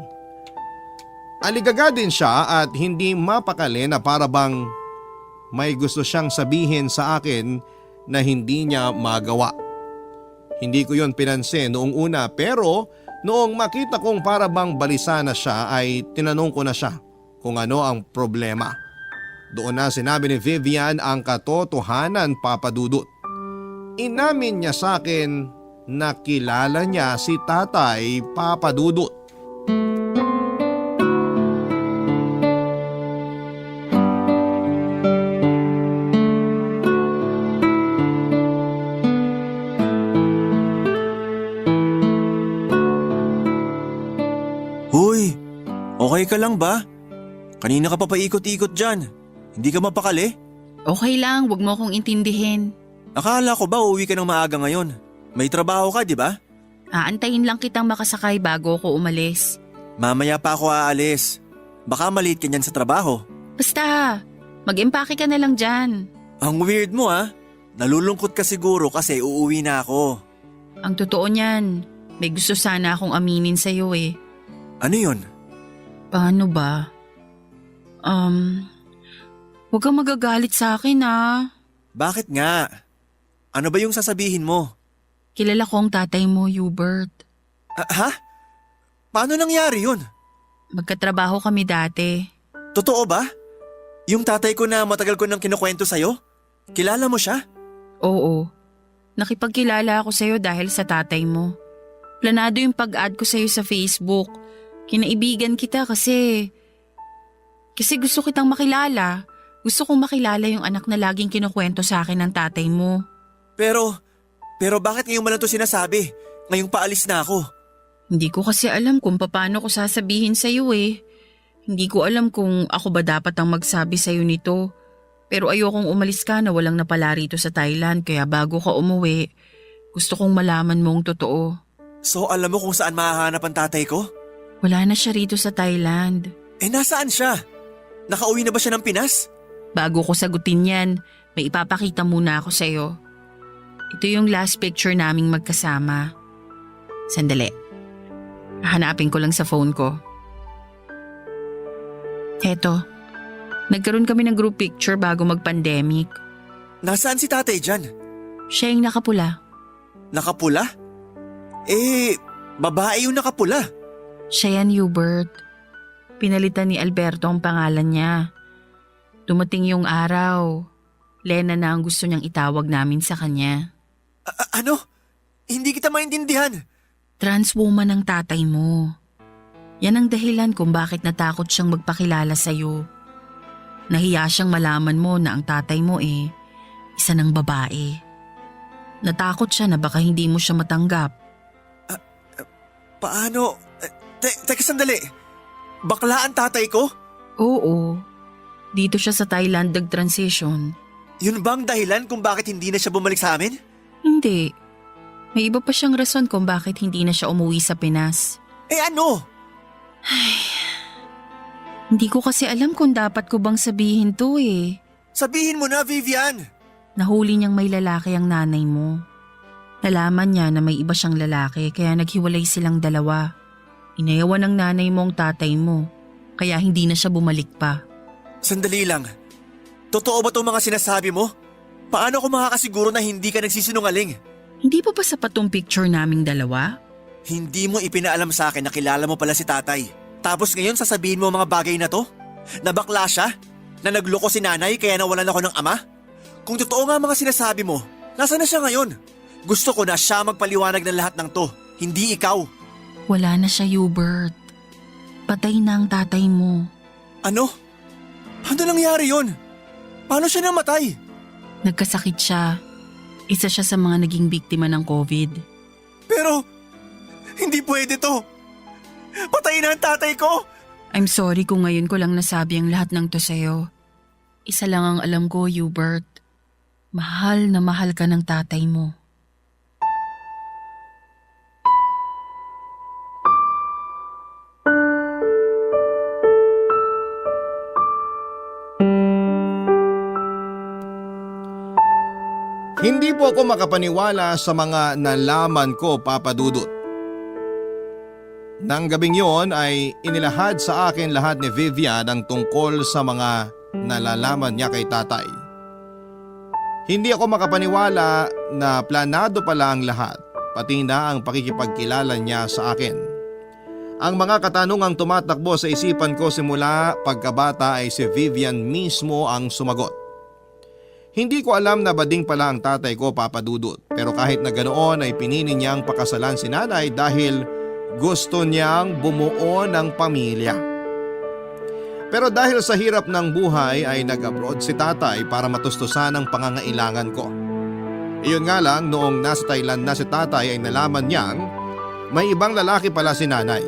Aligaga din siya at hindi mapakali na para bang may gusto siyang sabihin sa akin na hindi niya magawa. Hindi ko yon pinansin noong una pero noong makita kong para bang balisa na siya ay tinanong ko na siya kung ano ang problema. Doon na sinabi ni Vivian ang katotohanan, Papa Dudut. Inamin niya sa akin na kilala niya si tatay, Papa Dudut. Hoy, okay ka lang ba? Kanina ka pa paikot-ikot dyan. Hindi ka mapakali? Okay lang, wag mo akong intindihin. Akala ko ba uuwi ka ng maaga ngayon? May trabaho ka, di ba? Aantayin lang kitang makasakay bago ako umalis. Mamaya pa ako aalis. Baka maliit ka niyan sa trabaho. Basta, mag-impake ka na lang dyan. Ang weird mo ah. Nalulungkot ka siguro kasi uuwi na ako. Ang totoo niyan, may gusto sana akong aminin sa'yo eh. Ano yun? Paano ba? Huwag kang magagalit sa akin ah. Bakit nga? Ano ba yung sasabihin mo? Kilala ko ang tatay mo, Hubert. Ha? Paano nangyari yun? Magkatrabaho kami dati. Totoo ba? Yung tatay ko na matagal ko nang kinukwento sa'yo? Kilala mo siya? Oo. Nakipagkilala ako sa'yo dahil sa tatay mo. Planado yung pag-add ko sa'yo sa Facebook. Kinaibigan kita kasi gusto kitang makilala. Gusto kong makilala yung anak na laging kinukwento sa akin ng tatay mo. Pero bakit ngayon mo lang ito sinasabi? Ngayong paalis na ako. Hindi ko kasi alam kung paano ko sasabihin sa'yo eh. Hindi ko alam kung ako ba dapat ang magsabi sa'yo nito. Pero ayokong umalis ka na walang napala rito sa Thailand kaya bago ka umuwi, gusto kong malaman mo ang totoo. So alam mo kung saan mahahanap ang tatay ko? Wala na siya rito sa Thailand. Nasaan siya? Nakauwi na ba siya ng Pinas? Bago ko sagutin yan, may ipapakita muna ako sa'yo. Ito yung last picture naming magkasama. Sandali. Hanapin ko lang sa phone ko. Eto. Nagkaroon kami ng group picture bago mag-pandemic. Nasaan si tatay dyan? Siya yung nakapula. Nakapula? Babae yung nakapula. Siya yan, Hubert. Pinalitan ni Alberto ang pangalan niya. Dumating yung araw. Lena na ang gusto niyang itawag namin sa kanya. Ano? Hindi kita maintindihan. Trans woman ang tatay mo. Yan ang dahilan kung bakit natakot siyang magpakilala sa'yo. Nahiya siyang malaman mo na ang tatay mo isa ng babae. Natakot siya na baka hindi mo siya matanggap. Paano? Teka sandali. Bakla ang tatay ko? Oo. Dito siya sa Thailand nag-transition. Yun bang dahilan kung bakit hindi na siya bumalik sa amin? Hindi. May iba pa siyang rason kung bakit hindi na siya umuwi sa Pinas. Ano? Hindi ko kasi alam kung dapat ko bang sabihin to Sabihin mo na, Vivian! Nahuli niyang may lalaki ang nanay mo. Nalaman niya na may iba siyang lalaki kaya naghiwalay silang dalawa. Inayawan ng nanay mo ang tatay mo, kaya hindi na siya bumalik pa. Sandali lang. Totoo ba itong mga sinasabi mo? Paano ako makakasiguro na hindi ka nagsisinungaling? Hindi pa ba sapat tong picture naming dalawa? Hindi mo ipinaalam sa akin na kilala mo pala si tatay. Tapos ngayon sasabihin mo mga bagay na to? Na bakla siya? Na nagloko si nanay kaya nawalan ako ng ama? Kung totoo nga mga sinasabi mo, nasaan na siya ngayon? Gusto ko na siya magpaliwanag ng lahat ng to, hindi ikaw. Wala na siya, Hubert. Patay na ang tatay mo. Ano? Ano nangyari yun? Paano siya namatay? Nagkasakit siya. Isa siya sa mga naging biktima ng COVID. Pero, hindi pwede to. Patay na ang tatay ko. I'm sorry kung ngayon ko lang nasabi ang lahat ng to sa'yo. Isa lang ang alam ko, Hubert. Mahal na mahal ka ng tatay mo. Hindi po ako makapaniwala sa mga nalaman ko, Papa Dudut. Nang gabing yon ay inilahad sa akin lahat ni Vivian ang tungkol sa mga nalalaman niya kay tatay. Hindi ako makapaniwala na planado pala ang lahat, pati na ang pakikipagkilala niya sa akin. Ang mga katanungang tumatakbo sa isipan ko simula pagkabata ay si Vivian mismo ang sumagot. Hindi ko alam na bading pala ang tatay ko, Papa Dudut, pero kahit na ganoon ay pinili niyang pakasalan si nanay dahil gusto niyang bumuo ng pamilya. Pero dahil sa hirap ng buhay ay nag-abroad si tatay para matustusan ang pangangailangan ko. Iyon nga lang, noong nasa Thailand na si tatay ay nalaman niyang may ibang lalaki pala si nanay.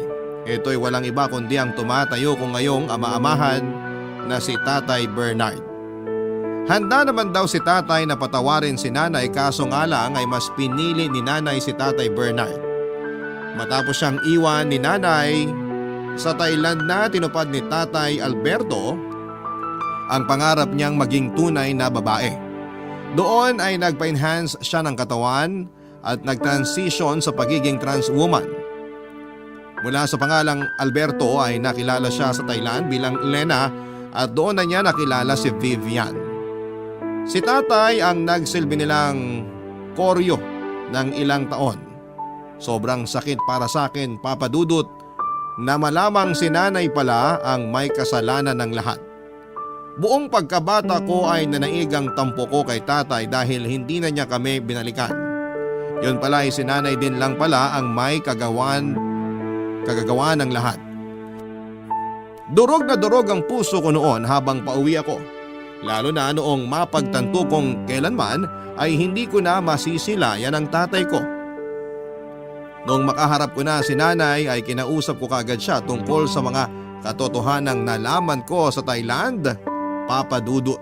Ito'y walang iba kundi ang tumatayo ko ngayong ama-amahan na si Tatay Bernard. Handa naman daw si tatay na patawarin si nanay kaso nga lang ay mas pinili ni nanay si Tatay Bernard. Matapos siyang iwan ni nanay sa Thailand na tinupad ni Tatay Alberto ang pangarap niyang maging tunay na babae. Doon ay nagpa-enhance siya ng katawan at nag-transition sa pagiging trans woman. Mula sa pangalang Alberto ay nakilala siya sa Thailand bilang Lena at doon na niya nakilala si Vivian. Si tatay ang nagsilbi nilang koryo ng ilang taon. Sobrang sakit para sa akin, Papa Dudut, na malamang si nanay pala ang may kasalanan ng lahat. Buong pagkabata ko ay nanaig ang tampo ko kay tatay dahil hindi na niya kami binalikan. Yun pala ay si nanay din lang pala ang may kagagawan ng lahat. Durog na durog ang puso ko noon habang pauwi ako. Lalo na noong mapagtanto kong kailanman ay hindi ko na masisilayan ang tatay ko. Noong makaharap ko na si nanay ay kinausap ko kagad siya tungkol sa mga katotohanang nalaman ko sa Thailand, Papa Dudut.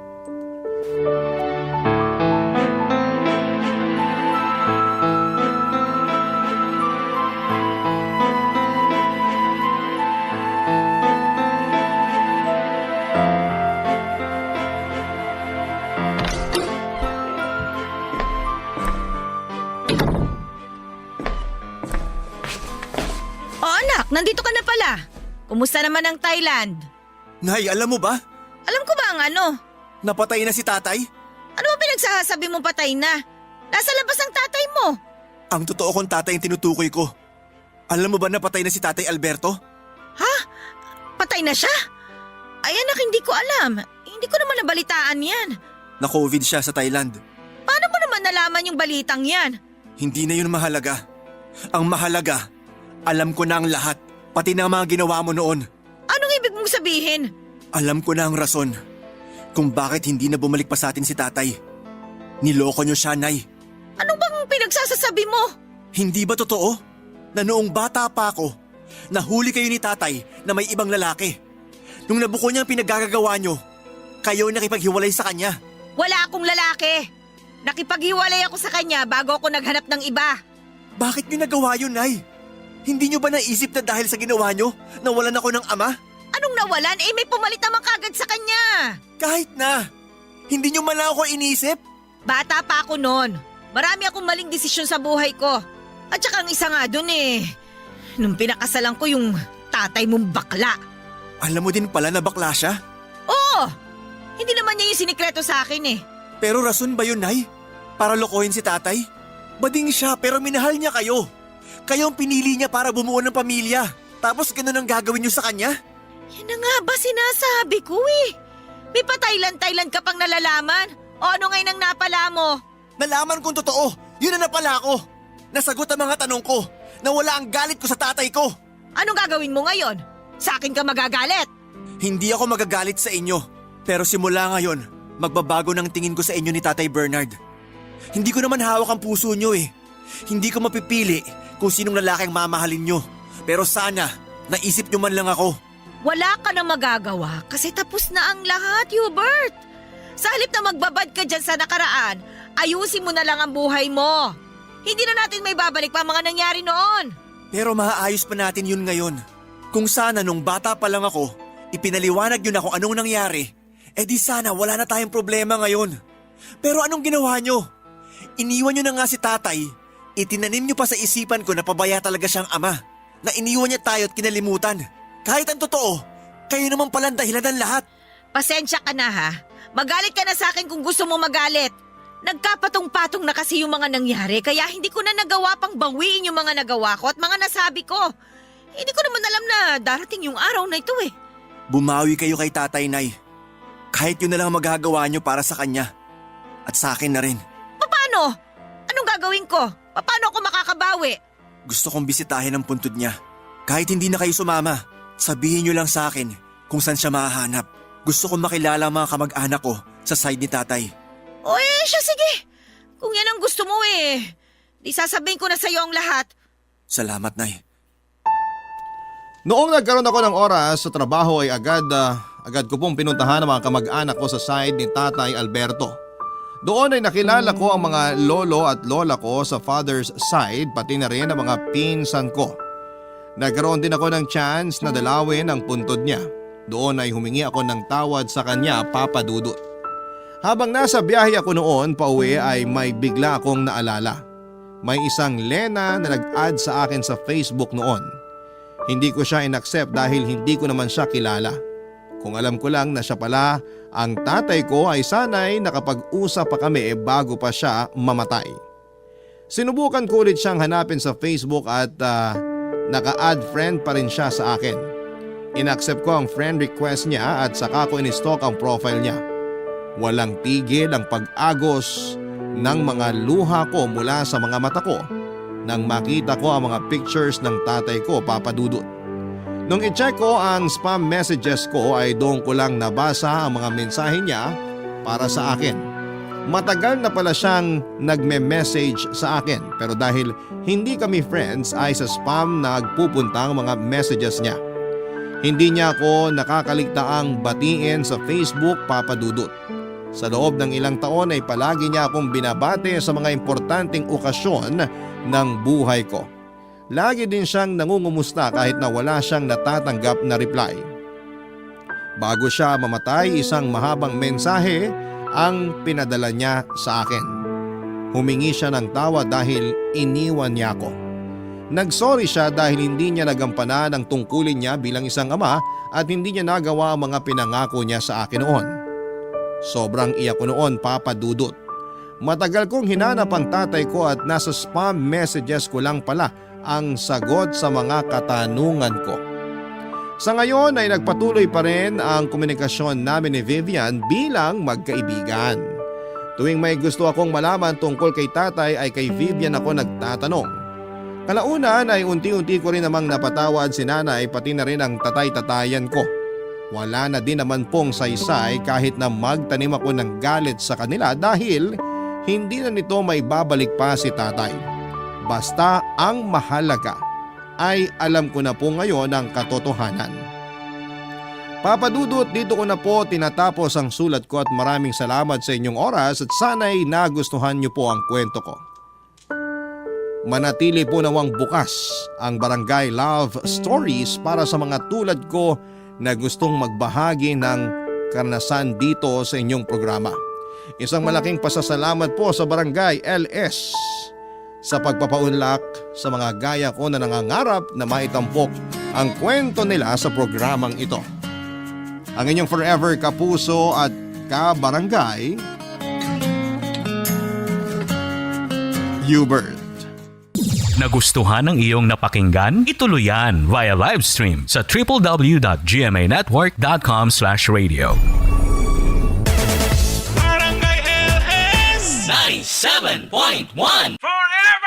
nandito ka na pala. Kumusta naman ang Thailand? Nay, alam mo ba? Alam ko ba ang ano? Napatay na si tatay? Ano ba pinagsasabi mong patay na? Nasa labas ang tatay mo. Ang totoo kong tatay yung tinutukoy ko. Alam mo ba napatay na si tatay Alberto? Ha? Patay na siya? Ay anak, hindi ko alam. Hindi ko naman nabalitaan yan. Na-COVID siya sa Thailand. Paano mo naman nalaman yung balitang yan? Hindi na yun mahalaga. Ang mahalaga, alam ko na ang lahat, pati na ang mga ginawa mo noon. Anong ibig mong sabihin? Alam ko na ang rason kung bakit hindi na bumalik pa sa atin si tatay. Niloko niyo siya, Nay. Ano bang pinagsasasabi mo? Hindi ba totoo na noong bata pa ako, nahuli kayo ni tatay na may ibang lalaki? Nung nabuko niya ang pinaggagawa niyo, kayo nakipaghiwalay sa kanya. Wala akong lalaki. Nakipaghiwalay ako sa kanya bago ako naghanap ng iba. Bakit niyo nagawa yun, Nay? Hindi niyo ba naisip na dahil sa ginawa niyo, nawalan ako ng ama? Anong nawalan? Eh may pumalit naman kagad sa kanya. Kahit na. Hindi niyo man lang ako inisip? Bata pa ako noon. Marami akong maling desisyon sa buhay ko. At saka ang isa nga dun nung pinakasalan ko yung tatay mong bakla. Alam mo din pala na bakla siya? Oo! Hindi naman niya yung sinikreto sa akin Pero rason ba yun, Nay? Para lokohin si tatay? Bading siya pero minahal niya kayo. Kayo ang pinili niya para bumuo ng pamilya. Tapos ganun ang gagawin niyo sa kanya? Yan na nga ba sinasabi ko May pa-Thailand ka pang nalalaman? O ano ngayon ang napala mo? Nalaman kong totoo. Yun ang napala ko. Nasagot ang mga tanong ko. Nawala ang galit ko sa tatay ko. Anong gagawin mo ngayon? Sa akin ka magagalit? Hindi ako magagalit sa inyo. Pero simula ngayon, magbabago ng tingin ko sa inyo ni Tatay Bernard. Hindi ko naman hawak ang puso nyo Hindi ko mapipili kung sinong lalaki ang mamahalin nyo. Pero sana, naisip nyo man lang ako. Wala ka na magagawa kasi tapos na ang lahat, Hubert. Sa halip na magbabad ka dyan sa nakaraan, ayusin mo na lang ang buhay mo. Hindi na natin may babalik pa mga nangyari noon. Pero maaayos pa natin yun ngayon. Kung sana nung bata pa lang ako, ipinaliwanag nyo na kung anong nangyari, di sana wala na tayong problema ngayon. Pero anong ginawa nyo? Iniwan nyo na nga si tatay. Itinanim nyo pa sa isipan ko na pabaya talaga siyang ama. Na iniwan niya tayo at kinalimutan. Kahit ang totoo, kayo naman palang dahilan ng lahat. Pasensya ka na ha. Magalit ka na sa akin kung gusto mo magalit. Nagkapatong-patong na kasi yung mga nangyari kaya hindi ko na nagawa pang bawiin yung mga nagawa ko at mga nasabi ko. Hindi ko naman alam na darating yung araw na ito Bumawi kayo kay tatay, Nay. Kahit yun na lang ang magagawa nyo para sa kanya. At sa akin na rin. Paano? Anong gagawin ko? Paano ako makakabawi? Gusto kong bisitahin ang puntod niya. Kahit hindi na kayo sumama, sabihin nyo lang sa akin kung saan siya mahahanap. Gusto kong makilala ang mga kamag-anak ko sa side ni tatay. O siya sige. Kung yan ang gusto mo di sasabihin ko na sa'yo ang lahat. Salamat, Nay. Noong nagkaroon ako ng oras sa trabaho ay agad ko pong pinuntahan ang mga kamag-anak ko sa side ni Tatay Alberto. Doon ay nakilala ko ang mga lolo at lola ko sa father's side pati na rin ang mga pinsan ko. Nagkaroon din ako ng chance na dalawin ang puntod niya. Doon ay humingi ako ng tawad sa kanya, Papa Dudut. Habang nasa biyahe ako noon pauwi ay may bigla akong naalala. May isang Lena na nag-add sa akin sa Facebook noon. Hindi ko siya in-accept dahil hindi ko naman siya kilala. Kung alam ko lang na siya pala ang tatay ko ay sanay nakapag-usap pa kami bago pa siya mamatay. Sinubukan ko ulit siyang hanapin sa Facebook at naka-add friend pa rin siya sa akin. In-accept ko ang friend request niya at saka ko in-stalk ang profile niya. Walang tigil ang pag-agos ng mga luha ko mula sa mga mata ko nang makita ko ang mga pictures ng tatay ko, Papa Dudut. Nung i-check ko ang spam messages ko ay doon ko lang nabasa ang mga mensahe niya para sa akin. Matagal na pala siyang nagme-message sa akin pero dahil hindi kami friends ay sa spam nagpupunta ang mga messages niya. Hindi niya ako nakakaligtaang batiin sa Facebook, Papa Dudut. Sa loob ng ilang taon ay palagi niya akong binabate sa mga importanteng okasyon ng buhay ko. Lagi din siyang nangungumusta kahit na wala siyang natatanggap na reply. Bago siya mamatay, isang mahabang mensahe ang pinadala niya sa akin. Humingi siya ng tawad dahil iniwan niya ako. Nagsorry siya dahil hindi niya nagampanan ang tungkulin niya bilang isang ama at hindi niya nagawa ang mga pinangako niya sa akin noon. Sobrang iyak ko noon, Papa Dudut. Matagal kong hinanap ang tatay ko at nasa spam messages ko lang pala ang sagot sa mga katanungan ko. Sa ngayon ay nagpatuloy pa rin ang komunikasyon namin ni Vivian bilang magkaibigan. Tuwing may gusto akong malaman tungkol kay tatay ay kay Vivian ako nagtatanong. Kalaunan ay unti-unti ko rin namang napatawad si nanay pati na rin ang tatay-tatayan ko. Wala na din naman pong saysay kahit na magtanim ako ng galit sa kanila dahil hindi na nito may babalik pa si tatay. Basta ang mahalaga ay alam ko na po ngayon ang katotohanan. Papa Dudut, dito ko na po tinatapos ang sulat ko at maraming salamat sa inyong oras at sana'y nagustuhan niyo po ang kwento ko. Manatili po nawang bukas ang Barangay Love Stories para sa mga tulad ko na gustong magbahagi ng karanasan dito sa inyong programa. Isang malaking pasasalamat po sa Barangay LS sa pagpapaunlak sa mga gaya ko na nangangarap na maitampok ang kwento nila sa programang ito. Ang inyong forever kapuso at kabarangay, Hubert. Nagustuhan ng iyong napakinggan? Ituloy yan via live stream sa www.gmanetwork.com/radio. Barangay LS 97.1 Forever